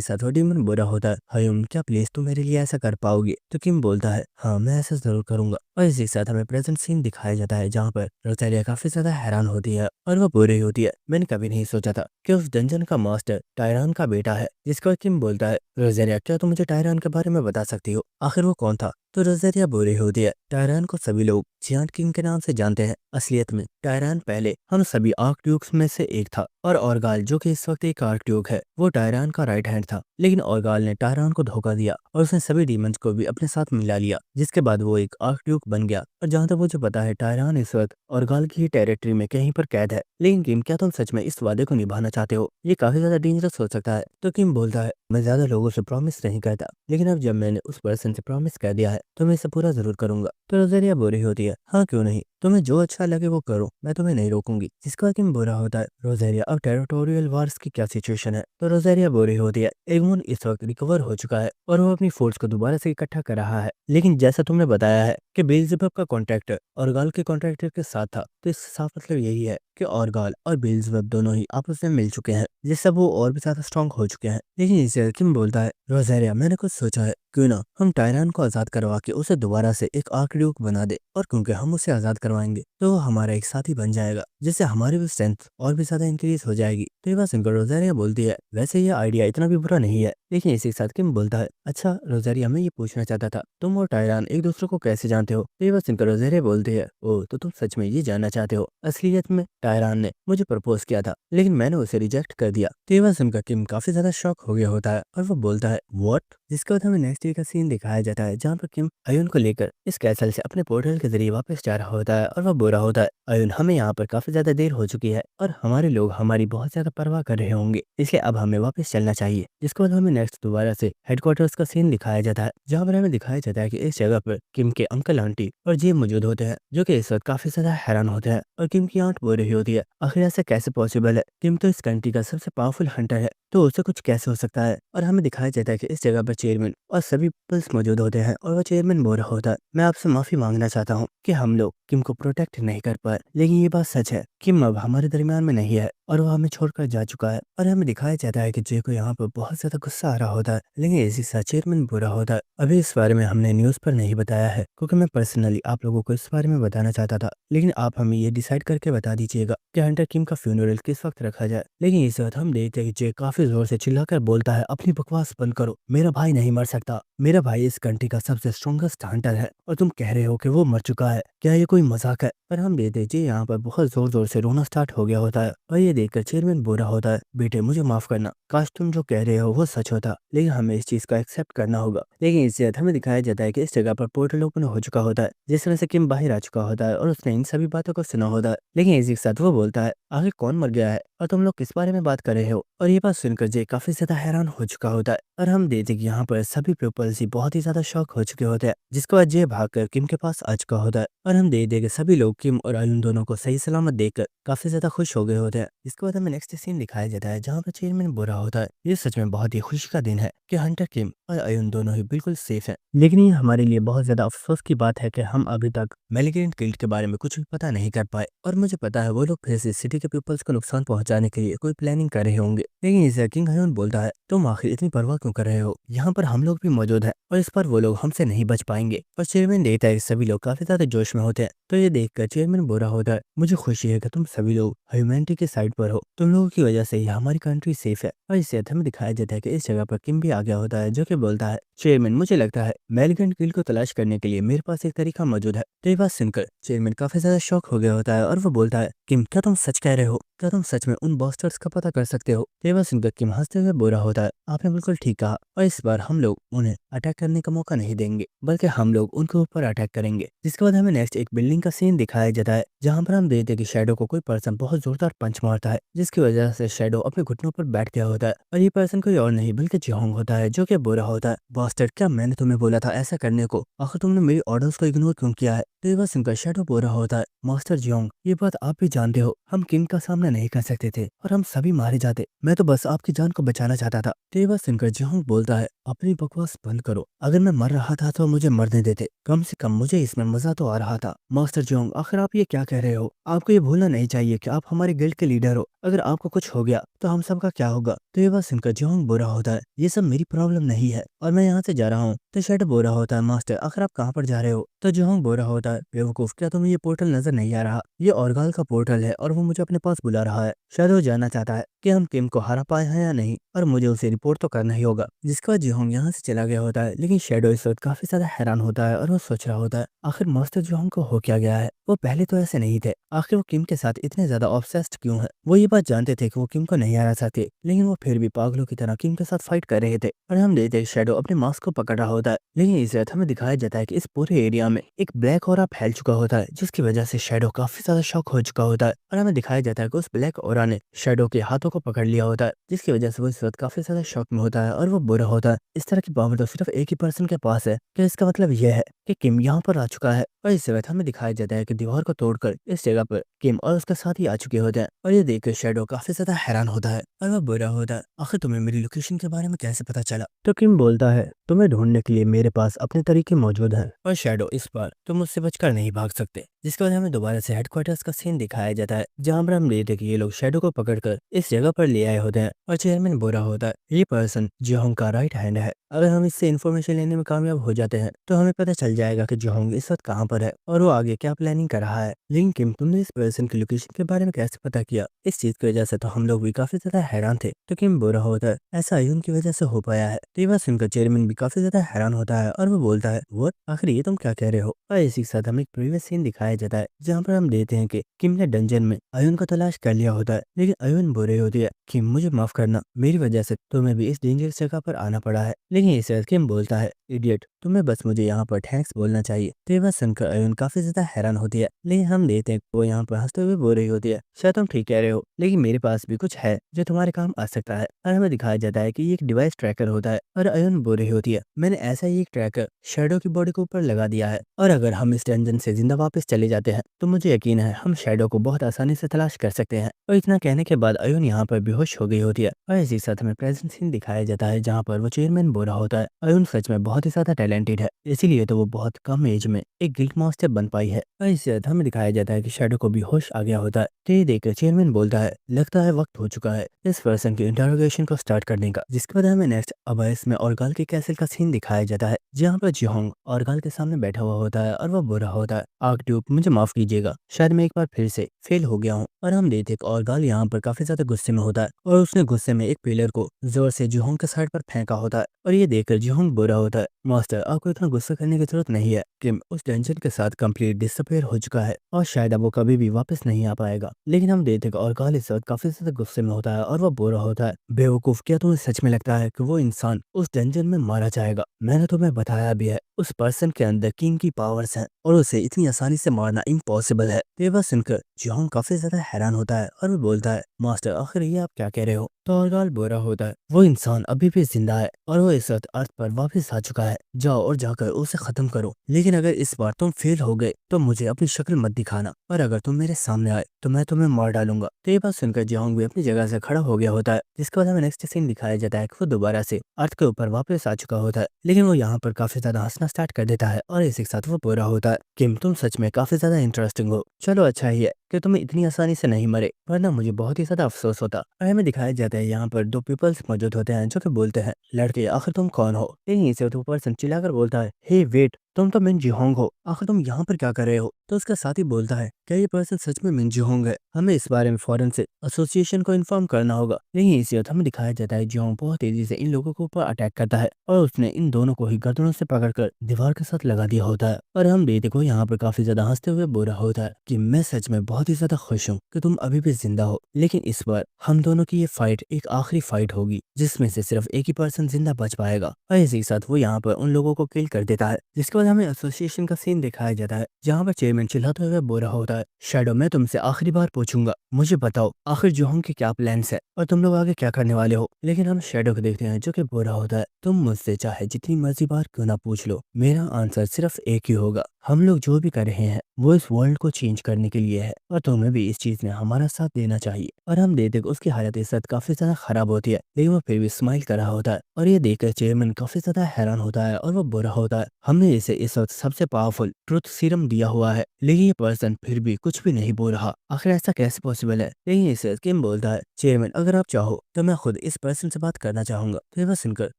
साथ वो डीमन बुरा होता है, हयूम क्या प्लीज तुम मेरे लिए ऐसा कर पाओगे? तो किम बोलता है, हाँ मैं ऐसा जरूर करूंगा। और इसी साथ हमें प्रेजेंट सीन दिखाया जाता है जहाँ पर रोजेरिया काफी ज्यादा हैरान होती है और वो बुरी होती है। मैंने कभी नहीं सोचा था कि उस डंजन का मास्टर टायरान का बेटा है। जिसका किम बोलता है, रोजेरिया क्या तुम मुझे टायरान के बारे में बता सकती हो? आखिर वो कौन था? तो रोजेरिया बुरी होती है, टायरान को सभी लोग जियांट किंग के नाम से जानते हैं। असलियत में टायरान पहले हम सभी आर्कड्यूक्स में से एक था और ऑर्गाल जो कि इस वक्त एक आर्कड्यूक है, वो टायरान का राइट हैंड था। लेकिन ऑर्गाल ने टायरान को धोखा दिया और उसने सभी डीमंस को भी अपने साथ मिला लिया, जिसके बाद वो एक आर्कड्यूक बन गया। और जहाँ तक मुझे पता है टायरान इस वक्त ऑर्गाल की ही टेरिटरी में कहीं पर कैद है। लेकिन किम, क्या तुम सच में इस वादे को निभाना चाहते हो? ये काफी ज्यादा डेंजरस हो सकता है। तो किम बोलता है, मैं ज्यादा लोगों से प्रॉमिस नहीं करता, लेकिन अब जब मैंने उस पर्सन से प्रॉमिस कर दिया है तो मैं इसे पूरा जरूर करूंगा। तो रोजेरिया बुरी होती है, हाँ क्यों नहीं, तुम्हें जो अच्छा लगे वो करो, मैं तुम्हें नहीं रोकूंगी। जिसका बाद किम बुरा होता है, रोजेरिया अब टेरिटोरियल वार्स की क्या सिचुएशन है? तो रोजेरिया बुरी होती है, एगमोन इस वक्त रिकवर हो चुका है और वो अपनी फोर्स को दोबारा से इकट्ठा कर रहा है। लेकिन जैसा तुमने बताया है कि बेल्जेबब का कॉन्ट्रैक्टर ऑर्गाल के कॉन्ट्रैक्टर के साथ था, तो इसका साफ मतलब यही है कि ऑर्गाल और बेल्जेबब दोनों ही आपस में मिल चुके हैं, जिससे वो और भी ज्यादा स्ट्रांग हो चुके हैं। लेकिन इसे किम बोलता है, रोजेरिया मैंने कुछ सोचा है, क्यों ना हम टायरान को आजाद करवा के उसे दोबारा से एक आर्कड्यूक बना दे, और क्योंकि हम उसे आजाद करवाएंगे तो वो हमारा एक साथी बन जाएगा, जिससे हमारी भी स्ट्रेंथ और भी ज्यादा इंक्रीज हो जाएगी। तो ये बात सुनकर रोजेरिया बोलती है, वैसे ये आइडिया इतना भी बुरा नहीं है। लेकिन इसी के साथ किम बोलता है, अच्छा रोजेरिया मैं ये पूछना चाहता था, तुम और टायरान एक दूसरे को कैसे जानते हो? तो ये बात सुनकर रोजेरिया बोलती है, ओ तो तुम सच में ये जानना चाहते हो? असलियत में टायरान ने मुझे प्रपोज किया था, लेकिन मैंने उसे रिजेक्ट कर दिया। तो ये बात सुनकर किम काफी ज्यादा शॉक हो गया होता है और वो बोलता है, व्हाट? जिसके बाद हमें नेक्स्ट डे का सीन दिखाया जाता है जहाँ पर किम अयुन को लेकर इस कैसल से अपने पोर्टल के जरिए वापस जा रहा होता है और वह बुरा होता है, अयुन हमें यहाँ पर काफी ज्यादा देर हो चुकी है और हमारे लोग हमारी बहुत ज्यादा परवाह कर रहे होंगे, इसलिए अब हमें वापस चलना चाहिए। जिसके बाद हमें नेक्स्ट दोबारा से हेडक्वार्टर्स का सीन दिखाया जाता है जहाँ पर हमें दिखाया जाता है कि इस जगह पर किम के अंकल आंटी और जी मौजूद होते हैं, जो कि इस वक्त काफी ज्यादा हैरान होते हैं। और किम की आंट बोल रही होती है, आखिर ऐसा कैसे पॉसिबल है? किम तो इस कंट्री का सबसे पावरफुल हंटर है, तो उसे कुछ कैसे हो सकता है? और हमें दिखाया जाता है कि इस जगह पर चेयरमैन और सभी पीपल्स मौजूद होते हैं और वो चेयरमैन बोल रहा होता है, मैं आपसे माफी मांगना चाहता हूँ कि हम लोग किम को प्रोटेक्ट नहीं कर पाए, लेकिन ये बात सच है, किम अब हमारे दरमियान में नहीं है और वो हमें छोड़कर जा चुका है। और हमें दिखाया जाता है कि जे को यहाँ पर बहुत ज्यादा गुस्सा आ रहा होता है, लेकिन इसी साथ चेयरमैन बुरा होता है। अभी इस बारे में हमने न्यूज पर नहीं बताया है क्योंकि मैं पर्सनली आप लोगों को इस बारे में बताना चाहता था, लेकिन आप हमें ये डिसाइड करके बता दीजिएगा कि हंटर किम का फ्यूनरल किस वक्त रखा जाए। लेकिन इस वक्त हम देखते हैं कि जे काफी जोर से चिल्लाकर बोलता है, अपनी बकवास बंद करो, मेरा भाई नहीं मर सकता, मेरा भाई इस कंट्री का सबसे स्ट्रॉन्गेस्ट हंटर है और तुम कह रहे हो कि वो मर चुका है, क्या ये कोई मजाक है? पर हम देखते जी यहाँ पर बहुत जोर जोर से रोना स्टार्ट हो गया होता है और ये देखकर चेयरमैन बुरा होता है, बेटे मुझे माफ करना, काश तुम जो कह रहे हो वो सच होता, लेकिन हमें इस चीज का एक्सेप्ट करना होगा। लेकिन इससे हमें दिखाया जाता है कि इस जगह पर पोर्टल ओपन हो चुका होता है, जिस तरह से किम बाहर आ चुका होता है और उसने इन सभी बातों को सुना होता है। लेकिन इसी के साथ वो बोलता है, आखिर कौन मर गया है और तुम लोग किस बारे में बात कर रहे हो? और ये बात सुनकर जे काफी ज्यादा हैरान हो चुका होता है और हम देखते कि यहाँ पर सभी पीपल्स ही बहुत ही ज्यादा शॉक हो चुके होते हैं। जिसके बाद जे भागकर किम के पास आ चुका होता है और हम देखते कि सभी लोग किम और अयुन दोनों को सही सलामत देखकर काफी ज्यादा खुश हो गए होते हैं। इसके बाद हमें नेक्स्ट सीन दिखाया जाता है जहाँ पर चेयरमैन बुरा होता है। ये सच में बहुत ही खुशी का दिन है कि हंटर किम और अयुन दोनों ही बिल्कुल सेफ हैं। लेकिन ये हमारे लिए बहुत ज्यादा अफसोस की बात है कि हम अभी तक मेलिग्रेंट गिल्ड के बारे में कुछ भी पता नहीं कर पाए, और मुझे पता है वो लोग फिर से सिटी के पीपल्स को नुकसान पहुंचाने के लिए कोई प्लानिंग कर रहे होंगे। लेकिन इसे किंग हायून बोलता है, तुम आखिर इतनी परवाह क्यों कर रहे हो, यहाँ पर हम लोग भी मौजूद हैं और इस पर वो लोग हमसे नहीं बच पाएंगे। और चेयरमैन देखता है सभी लोग काफी ज्यादा जोश में होते हैं, तो ये देखकर चेयरमैन बुरा होता है, मुझे खुशी है कि तुम सभी लोग ह्यूमैनिटी के साइड पर हो, तुम लोगों की वजह से ही हमारी कंट्री सेफ है। और इससे हमें दिखाया जाता है कि इस जगह पर किम भी आ गया होता है, जो कि बोलता है, चेयरमैन मुझे लगता है मेलिग्रेंट गिल्ड को तलाश करने के लिए मेरे पास एक तरीका मौजूद है। तो ये बात सुनकर चेयरमैन काफी ज्यादा शॉक हो गया होता है और वो बोलता है, किम क्या तुम सच कह रहे हो, क्या तुम सच में उन बॉस्टर्स का पता कर सकते हो। तो ये बात सुनकर किम हंसते हुए बोला होता है, आपने बिल्कुल ठीक कहा, और इस बार हम लोग उन्हें अटैक करने का मौका नहीं देंगे, बल्कि हम लोग उनके ऊपर अटैक करेंगे। जिसके बाद हमें नेक्स्ट एक बिल्डिंग का सीन दिखाया जाता है, जहाँ पर हम देखते हैं कि शैडो को कोई पर्सन बहुत जोरदार पंच मारता है, जिसकी वजह से शैडो अपने घुटनों पर बैठ गया होता है। और ये पर्सन कोई और नहीं बल्कि जिहोंग होता है, जो कि बोला होता है, बॉस्टर क्या मैंने तुम्हें बोला था ऐसा करने को, आखिर तुमने मेरी ऑर्डर्स को इग्नोर क्यों किया है। तो ये बात सुनकर शैडो बोल रहा होता है, मास्टर जियोंग ये बात आप भी जानते हो, हम किम का सामना नहीं कर सकते थे और हम सभी मारे जाते, मैं तो बस आपकी जान को बचाना चाहता था। तो ये बात सुनकर जियोंग बोलता है, अपनी बकवास बंद करो, अगर मैं मर रहा था तो मुझे मरने देते, कम से कम मुझे इसमें मजा तो आ रहा था। मास्टर जियोंग आखिर आप ये क्या कह रहे हो, आपको ये भूलना नहीं चाहिए कि आप हमारे गिल्ड के लीडर हो, अगर आपको कुछ हो गया तो हम सबका क्या होगा। तो ये बात सुनकर जियोंग बुरा होता है, ये सब मेरी प्रॉब्लम नहीं है और मैं यहाँ से जा रहा हूँ। तो शैडो बोला होता है, मास्टर आखिर आप कहाँ पर जा रहे हो। तो जिहोंग बोल रहा होता है, बेवकूफ क्या तुम्हें ये पोर्टल नजर नहीं आ रहा, ये ऑर्गाल का पोर्टल है और वो मुझे अपने पास बुला रहा है। शायद वो जानना चाहता है कि हम किम को हरा पाए हैं या नहीं, और मुझे उसे रिपोर्ट तो करना ही होगा। जिसके बाद जिहोंग यहाँ से चला गया होता है, लेकिन शैडो इस वक्त काफी ज्यादा हैरान होता है और वो सोच रहा होता है, आखिर मास्टर जिहोंग को हो क्या गया है, वो पहले तो ऐसे नहीं थे, आखिर वो किम के साथ इतने ज्यादा ऑब्सेस्ड क्यों है। वो ये बात जानते थे कि वो किम को नहीं हरा सकते, लेकिन वो फिर भी पागलों की तरह किम के साथ फाइट कर रहे थे। और हम देखते हैं शैडो अपने मास्क को पकड़ रहा होता है, लेकिन इस रात हमें दिखाया जाता है कि इस पूरे एरिया में एक ब्लैक ऑरा फैल चुका होता है, जिसकी वजह से शैडो काफी ज्यादा शॉक हो चुका होता है। और हमें दिखाया जाता है कि उस ब्लैक ऑरा ने शैडो के हाथों को पकड़ लिया होता है, जिसकी वजह से वो इस वक्त काफी ज्यादा शॉक में होता है और वो बुरा होता है। इस तरह की पावर तो सिर्फ एक ही पर्सन के पास है, क्या इसका मतलब यह है कि किम यहाँ पर आ चुका है। और इस वक्त हमें दिखाया जाता है कि दीवार को तोड़कर इस जगह पर किम और उसका साथी आ चुके होते हैं, और ये देखकर शैडो काफी ज्यादा हैरान होता है और वह बुरा होता है, आखिर तुम्हें मेरी लोकेशन के बारे में कैसे पता चला। तो किम बोलता है, तुम्हें ढूंढने के लिए मेरे पास अपने तरीके मौजूद हैं, और शैडो इस बार तुम मुझसे बचकर नहीं भाग सकते। जिसके बाद हमें दोबारा से हेडक्वार्टर्स का सीन दिखाया जाता है, जहाँ पर हम देखते हैं कि ये लोग शैडो को पकड़कर इस जगह पर ले आए होते हैं, और चेयरमैन बोरा होता है, ये पर्सन जिहोंग का राइट हैंड है, अगर हम इससे इन्फॉर्मेशन लेने में कामयाब हो जाते हैं तो हमें पता चल जाएगा कि जिहोंग इस वक्त कहाँ पर है और वो आगे क्या प्लानिंग कर रहा है। लेकिन किम तुमने इस पर्सन की लोकेशन के बारे में कैसे पता किया, इस चीज की वजह से तो हम लोग भी काफी ज्यादा हैरान थे। तो किम बुरा होता है, ऐसा अयुन की वजह से हो पाया है। तो ये बात सुनकर चेयरमैन भी काफी ज्यादा हैरान होता है और वो बोलता है, वो आखिर ये तुम क्या कह रहे हो। और इसी के साथ हमें एक प्रीवियस सीन दिखाया जाता है, जहाँ पर हम देखते हैं कि किम ने डंजन में अयुन को तलाश कर लिया होता है, लेकिन अयुन बोल रही होती है, किम मुझे माफ करना, मेरी वजह से तुम्हें भी इस डेंजरस जगह पर आना पड़ा है। लेकिन इस वक्त किम बोलता है, इडियट तुम्हें बस मुझे यहाँ पर थैंक्स बोलना चाहिए। तो ये बात सुनकर अयुन काफी ज्यादा हैरान होती है, लेकिन हम देखते हैं वो यहाँ पर हंसते हुए बोल रही होती है, शायद तुम ठीक कह रहे हो, लेकिन मेरे पास भी कुछ है जो तुम्हारे काम आ सकता है। और हमें दिखाया जाता है कि ये एक डिवाइस ट्रैकर होता है, और अयुन बोल रही होती है, मैंने ऐसा ही एक ट्रैकर शैडो की बॉडी के ऊपर लगा दिया है, और अगर हम इस डंजन से जिंदा वापस चले जाते हैं तो मुझे यकीन है हम शैडो को बहुत आसानी से तलाश कर सकते हैं। और इतना कहने के बाद अयुन यहाँ पर बेहोश हो गई होती है, और इसी के साथ हमें प्रेजेंट सीन दिखाया जाता है, जहाँ पर वो चेयरमैन बोल रहा होता है, अयुन सच में बहुत ही ज्यादा टैलेंटेड है, इसीलिए तो वो बहुत कम एज में एक गिल्ड मास्टर बन पाई है। और इससे हमें दिखाया जाता है कि शैडो को भी होश आ गया होता है। तो ये देखकर चेयरमैन बोलता है, लगता है वक्त हो चुका है इस पर्सन के इंटरोगेशन को स्टार्ट करने का। जिसके बाद हमें नेक्स्ट अबाइस में ऑर्गाल के कैसल का सीन दिखाया जाता है, जहाँ पर जिहोंग ऑर्गाल के सामने बैठा हुआ होता है और वह बुरा होता है, आर्कड्यूक मुझे माफ कीजिएगा, शायद मैं एक बार फिर से फेल हो गया हूँ। और हम देखते हैं ऑर्गाल यहाँ पर काफी ज्यादा गुस्से में होता है, और उसने गुस्से में एक पिलर को जोर से जिहोंग के साइड पर फेंका होता है, और ये देखकर जिहोंग बुरा होता है, मास्टर आपको इतना गुस्सा करने की जरूरत नहीं है, किम उस टेंशन के साथ कंप्लीट डिसअपियर हो चुका है और शायद अब वो कभी भी वापस नहीं आ पाएगा। लेकिन हम देखते हैं ऑर्गाल इस वक्त काफी ज्यादा गुस्से में होता है और वह बुरा होता है, बेवकूफ क्या तुम्हें सच में लगता है कि वो इंसान उस डंजन में मारा जाएगा, मैंने तुम्हें बताया भी है उस पर्सन के अंदर किंग की पावर्स हैं और उसे इतनी आसानी से मारना इम्पॉसिबल है। तो ये बात सुनकर जिहोंग काफी ज्यादा हैरान होता है और वो बोलता है, मास्टर आखिर ये आप क्या कह रहे हो। तो ऑर्गाल बोल रहा होता है वो इंसान अभी भी जिंदा है और वो इस वक्त अर्थ पर वापस आ चुका है। जाओ और जाकर उसे खत्म करो, लेकिन अगर इस बार तुम फेल हो गए तो मुझे अपनी शक्ल मत दिखाना, और अगर तुम मेरे सामने आए तो मैं तुम्हें मार डालूंगा। तो ये बात सुनकर जिहोंग भी अपनी जगह से खड़ा हो गया होता है, जिसके बाद हमें नेक्स्ट सीन दिखाया जाता है कि वो दोबारा से अर्थ के ऊपर वापस आ चुका होता है। लेकिन वो यहाँ पर काफी ज्यादा हंसना स्टार्ट कर देता है और इसी के साथ वो बोल रहा होता है किम तुम सच में काफी ज्यादा इंटरेस्टिंग हो। चलो अच्छा ही है कि तुम इतनी आसानी से नहीं मरे, वरना मुझे बहुत ही ज्यादा अफसोस होता। और हमें दिखाया जाता है यहाँ पर दो पीपल्स मौजूद होते हैं जो कि बोलते हैं लड़के आखिर तुम कौन हो। लेकिन इसे तो पर्सन चिल्लाकर बोलता है हे वेट, तुम तो मिन जिहोंग हो, आखिर तुम यहाँ पर क्या कर रहे हो। तो उसका साथी बोलता है क्या ये पर्सन सच में मिन जिहोंग है, हमें इस बारे में फौरन से एसोसिएशन को इन्फॉर्म करना होगा। लेकिन इसी वक्त हमें दिखाया जाता है जिहोंग बहुत तेजी से इन लोगों के ऊपर अटैक करता है और उसने इन दोनों को ही गर्दनों से पकड़कर दीवार के साथ लगा दिया होता है। और हम बेटे को यहाँ पर काफी ज्यादा हंसते हुए बोल रहा होता है कि मैं सच में बहुत ही ज्यादा खुश हूँ कि तुम अभी भी जिंदा हो, लेकिन इस बार हम दोनों की ये फाइट एक आखिरी फाइट होगी जिसमें से सिर्फ एक ही पर्सन जिंदा बच पाएगा। और इसी के साथ वो यहाँ पर उन लोगों को किल कर देता है, जिसके बाद हमें एसोसिएशन का सीन दिखाया जाता है जहाँ पर चेयरमैन चिल्लाते हुए बोल रहा होता है शैडो, मैं तुमसे आखिरी बार पूछूंगा, मुझे बताओ आखिर जिहोंग के क्या प्लान्स है और तुम लोग आगे क्या करने वाले हो। लेकिन हम शैडो को देखते हैं जो कि बोल रहा होता है तुम मुझसे चाहे जितनी मर्जी बार क्यों ना पूछ लो, मेरा आंसर सिर्फ एक ही होगा, हम लोग जो भी कर रहे हैं वो इस वर्ल्ड को चेंज करने के लिए है और तुम्हें भी इस चीज में हमारा साथ देना चाहिए। और हम देखते हैं कि उसकी हालत इस वक्त काफी ज्यादा खराब होती है, लेकिन वो फिर भी स्माइल कर रहा होता है। और ये देखकर चेयरमैन काफी ज्यादा हैरान होता है और वो बोल रहा होता है हमने इसे इस वक्त सबसे पावरफुल ट्रुथ सीरम दिया हुआ है, लेकिन ये पर्सन फिर भी कुछ भी नहीं बोल रहा, आखिर ऐसा कैसे पॉसिबल है। लेकिन इसे किम बोलता है चेयरमैन अगर आप चाहो तो मैं खुद इस पर्सन से बात करना चाहूंगा। तो ये बात सुनकर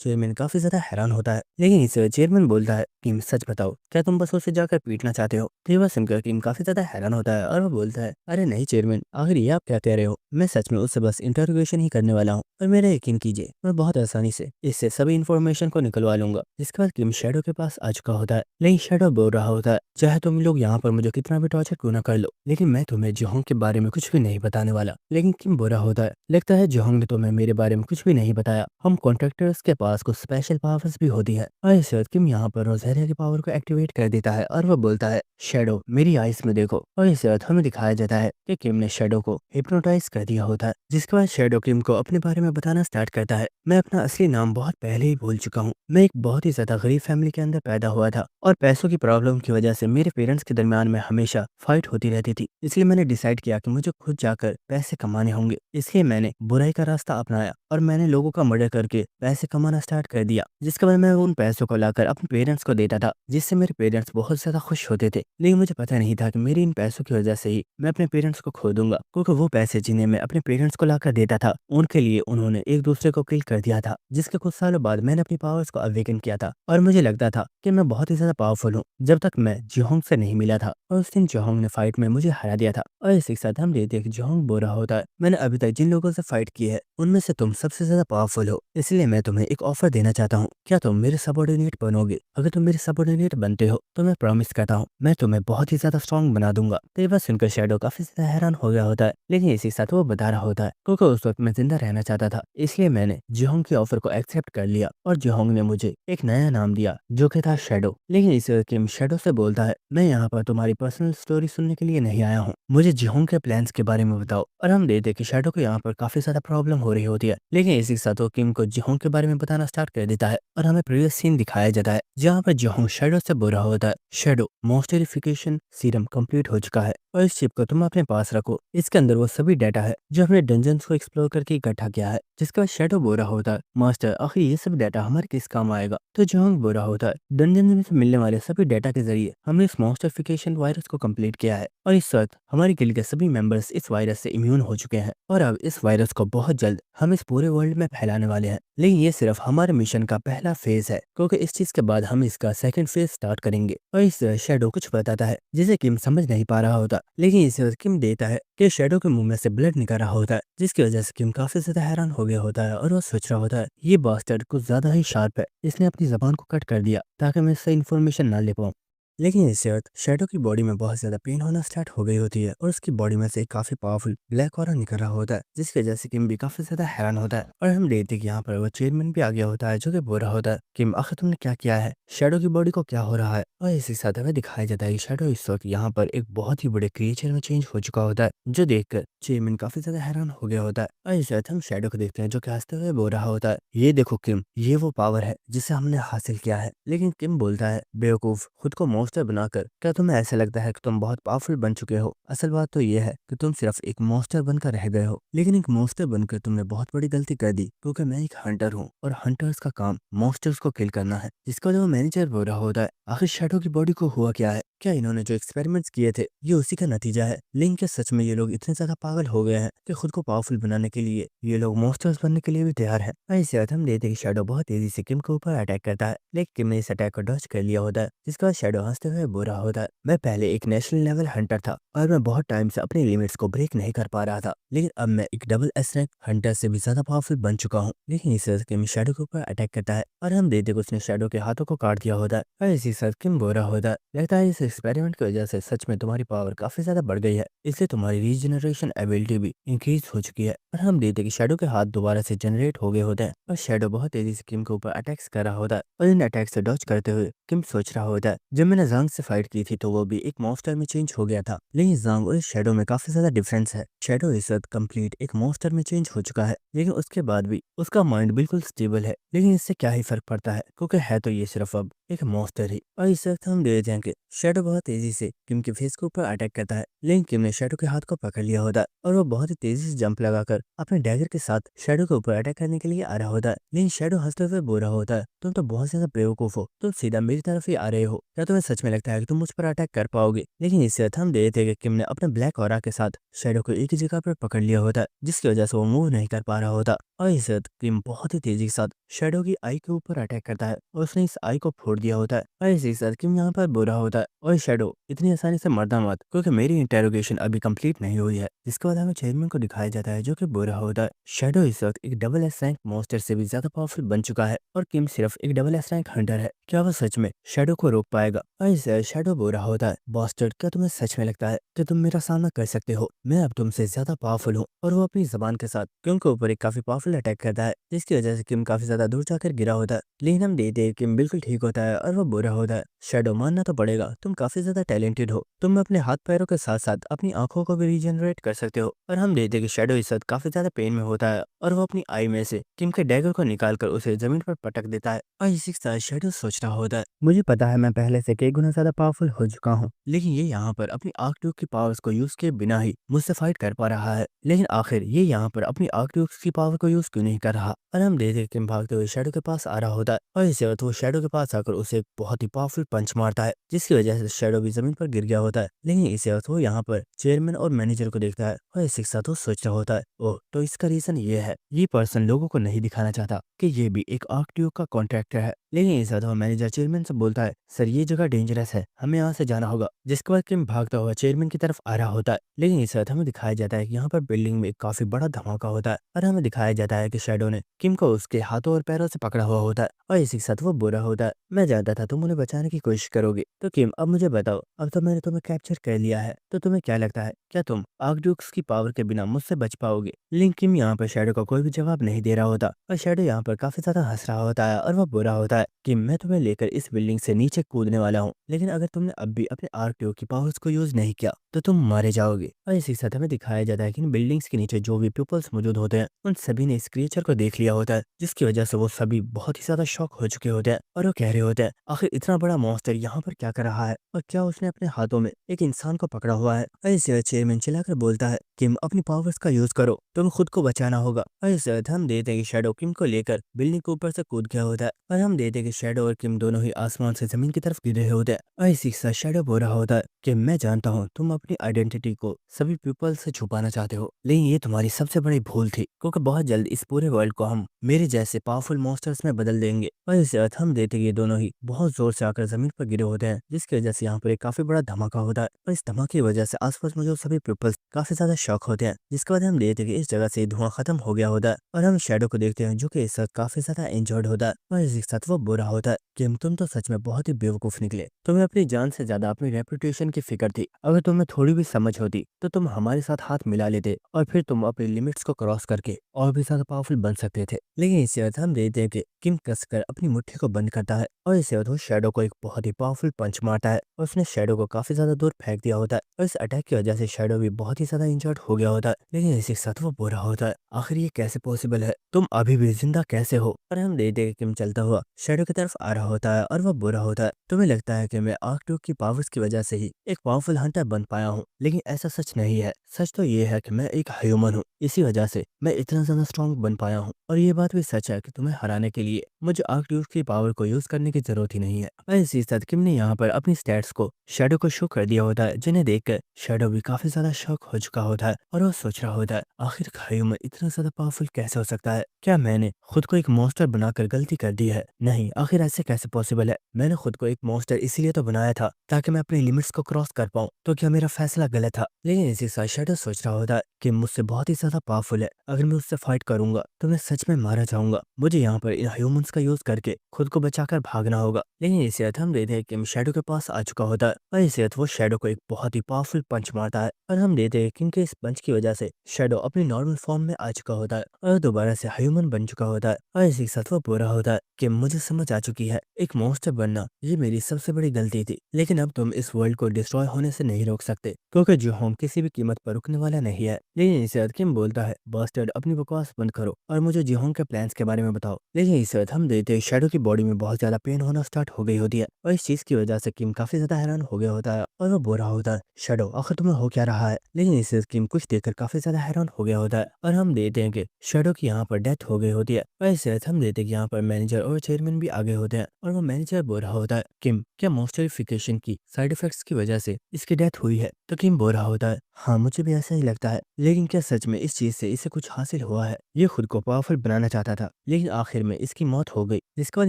चेयरमैन काफी ज्यादा हैरान होता है, लेकिन इसे चेयरमैन बोलता है किम सच बताओ क्या तुम बस उसे जाकर पीटना चाहते हो। तो ये बात सुनकर किम काफी ज्यादा हैरान होता है और वो बोलता है अरे नहीं चेयरमैन, आखिर ये आप क्या कह रहे हो, मैं सच में उससे बस इंटरोगेशन ही करने वाला हूँ और मेरा यकीन कीजिए मैं बहुत आसानी से इससे सभी इन्फॉर्मेशन को निकलवा लूंगा। जिसके बाद किम शैडो के पास आ चुका होता है, लेकिन शैडो बोल रहा होता है चाहे तुम लोग यहाँ पर मुझे कितना भी टॉर्चर क्यों ना कर लो, लेकिन मैं तुम्हें जिहोंग के बारे में कुछ भी नहीं बताने वाला। लेकिन किम बोल रहा होता है लगता है जिहोंग ने तुम्हें मेरे बारे में कुछ भी नहीं बताया, हम कॉन्ट्रैक्टर्स के पास कुछ स्पेशल पावर्स भी होती है। और इस वक्त किम यहाँ पर रोज़ेरिया की पावर को एक्टिवेट कर देता है और वो बोलता है शैडो मेरी आइस में देखो। और इस वक्त हमें दिखाया जाता है कि किम ने शैडो को हिप्नोटाइज कर दिया होता है, जिसके बाद शैडो किम को अपने बारे में बताना स्टार्ट करता है मैं अपना असली नाम बहुत पहले ही भूल चुका हूँ, मैं एक बहुत ही ज्यादा गरीब फैमिली के अंदर पैदा हुआ था और पैसों की प्रॉब्लम की वजह से मेरे पेरेंट्स के दरमियान में हमेशा फाइट होती रहती थी, इसलिए मैंने डिसाइड किया कि मुझे खुद जाकर पैसे कमाने होंगे। इसलिए मैंने बुराई का रास्ता अपनाया और मैंने लोगों का मर्डर करके पैसे कमाना स्टार्ट कर दिया, जिसके बाद मैं उन पैसों को लाकर अपने पेरेंट्स को देता था, जिससे मेरे पेरेंट्स बहुत ज्यादा खुश होते थे। लेकिन मुझे पता नहीं था कि मेरी इन पैसों की वजह से ही मैं अपने पेरेंट्स को खो दूंगा, क्योंकि वो पैसे जिन्हें मैं अपने पेरेंट्स को लाकर देता था उनके लिए उन्होंने एक दूसरे को किल कर दिया था। जिसके कुछ सालों बाद मैंने अपनी पावर्स को अवेकन किया था और मुझे लगता था कि मैं बहुत ही ज्यादा पावरफुल हूँ, जब तक मैं जिहोंग से नहीं मिला था और उस दिन जिहोंग ने फाइट में मुझे हरा दिया था। और इसी के साथ हम देखते हैं कि जिहोंग बोल रहा होता है मैंने अभी तक जिन लोगों से फाइट की है उनमें से तुम सबसे ज्यादा पावरफुल हो, इसलिए मैं तुम्हें एक ऑफर देना चाहता हूँ, क्या तुम मेरे सबऑर्डिनेट बनोगे। अगर तुम मेरे सबऑर्डिनेट बनते हो तो मैं प्रॉमिस करता हूँ मैं तुम्हें बहुत ही ज्यादा स्ट्रॉन्ग बना दूंगा। तो ये बात सुनकर शैडो काफी ज्यादा हैरान हो गया होता है, लेकिन इसी के साथ वो बता रहा होता है क्योंकि उस वक्त मैं जिंदा रहना चाहता था, इसलिए मैंने जिहोंग की ऑफर को एक्सेप्ट कर लिया और जिहोंग ने मुझे एक नया नाम दिया जो कि था शैडो। लेकिन इस वक्त किम शैडो से बोलता है मैं यहाँ पर तुम्हारी पर्सनल स्टोरी सुनने के लिए नहीं आया हूँ, मुझे जिहोंग के प्लान्स के बारे में बताओ। और हम देखते हैं कि शैडो को यहाँ पर काफी ज्यादा प्रॉब्लम हो रही होती है, लेकिन इसी के साथ वो किम को जिहोंग के बारे में बताना स्टार्ट कर देता है और हमें प्रीवियस सीन दिखाया जाता है जहाँ पर जिहोंग शैडो से बोल रहा होता है शैडो मॉन्स्टरिफिकेशन सीरम कंप्लीट हो चुका है और इस चिप को तुम अपने पास रखो, इसके अंदर वो सभी डाटा है जो हमने डंजन्स को एक्सप्लोर करके इकट्ठा किया है। जिसके बाद शैडो बोल रहा होता है मास्टर आखिर ये सब डाटा हमारे किस काम आएगा। तो जिहोंग बोल रहा होता है डंजन में से मिलने वाले सभी डाटा के जरिए हमने इस मॉन्स्टरिफिकेशन वायरस को कंप्लीट किया है और इस वक्त हमारी गिल्ड के सभी मेंबर्स इस वायरस से इम्यून हो चुके हैं और अब इस वायरस को बहुत जल्द हम इस पूरे वर्ल्ड में फैलाने वाले हैं। लेकिन ये सिर्फ हमारे मिशन का पहला फेज है, क्योंकि इस चीज के बाद हम इसका सेकंड फेज स्टार्ट करेंगे। और इस शैडो कुछ बताता है जिसे किम समझ नहीं पा रहा होता, लेकिन इसे किम देता है कि शैडो के मुंह में से ब्लड निकल रहा होता है, जिसकी वजह से किम काफी ज्यादा हैरान हो गया होता है और वो सोच रहा होता है ये बास्टर्ड कुछ ज्यादा ही शार्प है, इसने अपनी जबान को कट कर दिया ताकि मैं इससे इन्फॉर्मेशन ना ले पाऊँ। लेकिन इससे अर्थ शैडो की बॉडी में बहुत ज्यादा पेन होना स्टार्ट हो गई होती है और उसकी बॉडी में से एक काफी पावरफुल ब्लैक ऑरा निकल रहा होता है, जिसकी वजह से किम भी काफी ज्यादा हैरान होता है। और हम देखते हैं कि यहाँ पर वो चेयरमैन भी आ गया होता है जो कि बोल रहा होता है, किम आखिर तुमने क्या किया है, शैडो की बॉडी को क्या हो रहा है। और इसी साथ हमें दिखाया जाता है कि शैडो इस वक्त यहाँ पर एक बहुत ही बड़े क्रिएचर में चेंज हो चुका होता है, जो देखकर चेयरमैन काफी ज्यादा हैरान हो गया होता है। और इस वक्त हम शैडो को देखते हैं जो कि हंसते हुए बोल रहा होता है, ये देखो किम, ये वो पावर है जिसे हमने हासिल किया है। लेकिन किम बोलता है, बेवकूफ, खुद को मॉन्स्टर बनाकर क्या तुम्हें ऐसा लगता है कि तुम बहुत पावरफुल बन चुके हो। असल बात तो ये है कि तुम सिर्फ एक मॉन्स्टर बनकर रह गए हो। लेकिन एक मॉन्स्टर बनकर तुमने बहुत बड़ी गलती कर दी, क्योंकि मैं एक हंटर हूँ और हंटर्स का काम मॉन्स्टर्स को किल करना है। जिसका जो मैनेजर बोल रहा होता है, आखिर शैडो की बॉडी को हुआ क्या है, क्या इन्होंने जो एक्सपेरिमेंट्स किए थे ये उसी का नतीजा है। लेकिन क्या सच में ये लोग इतने ज्यादा पागल हो गए हैं कि खुद को पावरफुल बनाने के लिए ये लोग मॉन्स्टर्स बनने के लिए भी तैयार है। ऐसे बात हम देखते हैं कि शैडो बहुत तेजी से किम के ऊपर अटैक करता है, लेकिन किम ने इस अटैक को डॉज कर लिया होता है। जिसका शैडो हंसते हुए बोल रहा होता है, मैं पहले एक नेशनल लेवल हंटर था और मैं बहुत टाइम से अपनी लिमिट्स को ब्रेक नहीं कर पा रहा था, लेकिन अब मैं एक डबल एस रैंक हंटर से भी ज्यादा पावरफुल बन चुका हूँ। लेकिन इस वजह से किम शैडो के ऊपर अटैक करता है और हम देखते हैं कि उसने शैडो के हाथों को काट दिया होता है। और इसी साथ किम बोल रहा होता है, लगता है इस एक्सपेरिमेंट की वजह से सच में तुम्हारी पावर काफी ज्यादा बढ़ गई है, इसलिए तुम्हारी रीजनरेशन एबिलिटी भी इंक्रीज हो चुकी है। और हम देखते हैं कि शैडो के हाथ दोबारा से जनरेट हो गए होते हैं और शैडो बहुत तेजी से किम के ऊपर अटैक्स कर रहा होता है। और इन अटैक से डॉज करते हुए किम सोच रहा होता है, जब मैंने जांग से फाइट की थी तो वो भी एक मॉन्स्टर में चेंज हो गया था, लेकिन जांग और शैडो में काफी ज्यादा डिफरेंस है। शैडो इस वक्त कंप्लीट एक मॉन्स्टर में चेंज हो चुका है, लेकिन उसके बाद भी उसका माइंड बिल्कुल स्टेबल है। लेकिन इससे क्या ही फर्क पड़ता है, क्योंकि है तो ये सिर्फ अब एक मॉन्स्टर ही। और इस वक्त हम देखते हैं कि शैडो बहुत तेजी से किम के फेस के ऊपर अटैक करता है, लेकिन किम ने शैडो के हाथ को पकड़ लिया होता है और वो बहुत ही तेजी से जंप लगाकर अपने डैगर के साथ शैडो के ऊपर अटैक करने के लिए आ रहा होता है। लेकिन शैडो हंसते हुए बोल रहा होता है, तुम तो बहुत ज्यादा बेवकूफ हो, तुम सीधा मेरी तरफ ही आ रहे हो, क्या तुम्हें सच में लगता है कि तुम मुझ पर अटैक कर पाओगे। लेकिन इससे हम देखते हैं कि किम ने अपने ब्लैक ऑरा के साथ शैडो को एक ही जगह पर पकड़ लिया होता है, जिसकी वजह से वो मूव नहीं कर पा रहा होता। और इस वक्त किम बहुत ही तेजी के साथ शैडो की आई के ऊपर अटैक करता है और उसने इस आई को फोड़ दिया होता है। और इसी के साथ किम यहाँ पर बुरा होता है, और शैडो इतनी आसानी से मरना मत, क्योंकि मेरी इंटेरोगेशन अभी कंप्लीट नहीं हुई है। जिसके बाद हमें चेयरमैन को दिखाया जाता है जो कि बुरा होता है। शैडो इस वक्त एक डबल एस रैंक मॉन्स्टर से भी ज्यादा पावरफुल बन चुका है और किम सिर्फ एक डबल एस रैंक हंटर है। क्या वो सच में शैडो को रोक पाएगा। और इसे शैडो बुरा होता है, बॉस्टर्ड, क्या तुम्हें सच में लगता है कि तुम मेरा सामना कर सकते हो, मैं अब तुमसे ज्यादा पावरफुल हूँ। और वो अपनी जबान के साथ किम के ऊपर एक काफी पावरफुल अटैक करता है, जिसकी वजह से किम काफी ज्यादा दूर जाकर गिरा होता है। लेकिन हम देखते हैं किम बिल्कुल ठीक होता है और वो बुरा होता है। शैडो, मानना तो पड़ेगा तुम काफी ज्यादा टैलेंटेड हो, तुम अपने हाथ पैरों के साथ साथ अपनी आंखों को भी रीजनरेट कर सकते हो। और हम देखते हैं कि शैडो इस वक्त काफी ज्यादा पेन में होता है और वो अपनी आई में से किम के डैगर को निकालकर उसे जमीन पर पटक देता है। और इसी के साथ शैडो सोच रहा होता है, मुझे पता है मैं पहले से कई गुना ज्यादा पावरफुल हो चुका हूँ, लेकिन ये यहाँ पर अपनी आर्क ड्यूक की पावर्स को यूज किए बिना ही मुझसे फाइट कर पा रहा है। लेकिन आखिर ये यहाँ पर अपनी आर्क ड्यूक की पावर को यूज क्यों नहीं कर रहा। और हम देखते हैं किम भागते हुए शैडो के पास आ रहा होता है और इसी वक्त वो शैडो के पास आकर उसे एक बहुत ही पावरफुल पंच मारता है, जिसकी वजह से शैडो भी जमीन पर गिर गया होता है। लेकिन इसी वक्त वो यहाँ पर चेयरमैन और मैनेजर को देखता है और इसी के साथ वो सोच रहा होता है, ओह, तो इसका रीजन ये है, ये पर्सन लोगों को नहीं दिखाना चाहता कि ये भी एक आर्क ड्यूक का कॉन्ट्रैक्टर है। लेकिन इस वक्त वो मैनेजर चेयरमैन से बोलता है, सर ये जगह डेंजरस है, हमें यहाँ से जाना होगा। जिसके बाद किम भागता हुआ चेयरमैन की तरफ आ रहा होता है। लेकिन इस वक्त हमें दिखाया जाता है कि यहाँ पर बिल्डिंग में एक काफी बड़ा धमाका होता है और हमें दिखाया जाता है कि शैडो ने किम को उसके हाथों और पैरों से पकड़ा हुआ होता है और इसी के साथ वो बुरा होता है, मैं जानता था तुम उन्हें बचाने की कोशिश करोगे, तो किम अब मुझे बताओ, अब तो मैंने तुम्हें कैप्चर कर लिया है, तो तुम्हें क्या लगता है, क्या तुम आर्कड्यूक्स की पावर के बिना मुझसे बच पाओगे। लेकिन किम यहाँ पर शैडो का कोई भी जवाब नहीं दे रहा होता और शैडो यहाँ पर काफी ज्यादा हंस रहा होता है और वह बुरा होता है कि मैं तुम्हें लेकर इस बिल्डिंग से नीचे कूदने वाला हूँ, लेकिन अगर तुमने अब भी अपने आर्कड्यूक की पावर्स को यूज नहीं किया तो तुम मारे जाओगे। और इसी के साथ हमें दिखाया जाता है कि इन बिल्डिंग्स के नीचे जो भी पीपल्स मौजूद होते हैं उन सभी ने इस क्रिएचर को देख लिया होता है, जिसकी वजह से वो सभी बहुत ही ज्यादा शॉक हो चुके होते हैं और वो कह रहे होते हैं, आखिर इतना बड़ा मॉन्स्टर यहाँ पर क्या कर रहा है और क्या उसने अपने हाथों में एक इंसान को पकड़ा हुआ है। और इस चेयरमैन चिल्लाकर बोलता है, किम अपनी पावर्स का यूज करो, तुम्हें खुद को बचाना होगा। और इस वक्त हम देखते हैं कि शैडो किम को लेकर बिल्डिंग के ऊपर से कूद गया होता है और हम देखते हैं कि शैडो और किम दोनों ही आसमान से जमीन की तरफ गिर रहे होते हैं। और इसी के साथ शैडो बोल रहा होता है कि मैं जानता हूँ तुम अपनी आइडेंटिटी को सभी पीपल से छुपाना चाहते हो, लेकिन ये तुम्हारी सबसे बड़ी भूल थी, क्योंकि बहुत जल्द इस पूरे वर्ल्ड को हम मेरे जैसे पावरफुल मॉन्स्टर्स में बदल देंगे। और इस वक्त हम देखते हैं कि ये दोनों ही बहुत जोर से आकर जमीन पर गिरे होते हैं, जिसकी वजह से यहाँ पर एक काफी बड़ा धमाका होता है और इस धमाके की वजह से आसपास मौजूद सभी पीपल्स काफी ज्यादा शॉक होते हैं। जिसके बाद हम देखते हैं कि इस जगह से धुआं खत्म हो गया होता है और हम शैडो को देखते हैं जो कि इस वक्त काफी ज्यादा इंजर्ड होता है और इसी के साथ वो वो बुरा होता है कि तुम तो सच में बहुत ही बेवकूफ निकले। तुम्हें अपनी जान से ज्यादा अपनी रेपुटेशन की फिक्र थी। अगर तुम्हें थोड़ी भी समझ होती तो तुम हमारे साथ हाथ मिला लेते और फिर तुम अपनी लिमिट्स को क्रॉस करके और भी ज्यादा पावरफुल बन सकते थे। लेकिन इसी वक्त हम देखते हैं कि किम कसकर अपनी मुट्ठी को बंद करता है और इसी वक्त वो शैडो को एक बहुत ही पावरफुल पंच मारता है और उसने शैडो को काफी ज्यादा दूर फेंक दिया होता है और इस अटैक की वजह से शैडो भी बहुत ही ज्यादा इंजर्ड हो गया होता है। लेकिन इसी के साथ वो बुरा होता है, आखिर ये कैसे पॉसिबल है, तुम अभी भी जिंदा कैसे हो। और हम देखते हैं कि किम चलता हुआ शैडो की तरफ आ रहा होता है और वो बुरा होता है। तुम्हें लगता है कि मैं आर्क 2 की पावर्स की वजह से ही एक पावरफुल हंटर बन पाया हूँ, लेकिन ऐसा सच नहीं है। सच तो ये है कि मैं एक ह्यूमन हूँ, इसी वजह से मैं इतना ज्यादा स्ट्रॉन्ग बन पाया हूँ। और ये बात भी सच है कि तुम्हें हराने के लिए मुझे आर्क 2 की पावर को यूज करने की जरूरत ही नहीं है। और इसी साथ किम ने यहाँ पर अपनी स्टैट्स को शैडो को शो कर दिया होता है, जिन्हें देखकर शैडो भी काफी ज्यादा शॉक हो चुका होता है और वो सोच रहा होता है आखिर ह्यूमन इतना ज्यादा पावरफुल कैसे हो सकता है। क्या मैंने खुद को एक मॉन्स्टर बनाकर गलती कर दी है? नहीं, आखिर ऐसे कैसे पॉसिबल है? मैंने खुद को एक मॉन्स्टर इसीलिए तो बनाया था ताकि मैं अपनी लिमिट्स को क्रॉस कर पाऊं। तो क्या मेरा फैसला गलत था? लेकिन इसी साथ शैडो सोच रहा होता है कि मुझसे बहुत ही ज्यादा पावरफुल है, अगर मैं उससे फाइट करूंगा तो मैं सच में मारा जाऊंगा। मुझे यहाँ पर इन ह्यूमंस का यूज करके खुद को बचाकर भागना होगा। लेकिन इसी वक्त हम देखते हैं कि शैडो के पास आ चुका होता है और इसी वक्त वो शैडो को एक बहुत ही पावरफुल पंच मारता है और हम देखते हैं कि इस पंच की वजह से शैडो अपनी नॉर्मल फॉर्म में आ चुका होता है और दोबारा से ह्यूमन बन चुका होता है। और इसी के साथ वो बुरा होता है कि मुझे समझ आ चुकी है, एक मॉन्स्टर बनना ये मेरी सबसे बड़ी गलती थी, लेकिन अब तुम इस वर्ल्ड को डिस्ट्रॉय होने से नहीं रोक सकते, क्योंकि जो हम किसी भी कीमत पर रुकने वाला नहीं है। लेकिन इसी वक्त किम बोलता है बास्टर्ड अपनी बकवास बंद करो और मुझे जिहोंग के प्लान्स के बारे में बताओ। लेकिन इस वक्त हम देखते हैं शैडो की बॉडी में बहुत ज्यादा पेन होना स्टार्ट हो गई होती है और इस चीज की वजह से किम काफी ज्यादा हैरान हो गया होता है और वो बुरा होता है शैडो आखिर तुम्हें हो क्या रहा है। लेकिन इससे किम कुछ देखकर काफी ज्यादा हैरान हो गया होता है और हम देखते हैं कि शैडो की यहाँ पर डेथ हो गई होती है। और इस वक्त हम देखते हैं कि यहाँ पर मैनेजर और चेयरमैन भी आगे होते हैं और वो मैनेजर बोल रहा होता है किम क्या मॉन्स्टरिफिकेशन की साइड इफेक्ट्स की वजह से इसकी डेथ हुई है? तो किम बोल रहा होता है हाँ मुझे भी ऐसा ही लगता है, लेकिन क्या सच में इस चीज से इसे कुछ हासिल हुआ है? ये खुद को पावरफुल बनाना चाहता था, लेकिन आखिर में इसकी मौत हो गई। जिसके बाद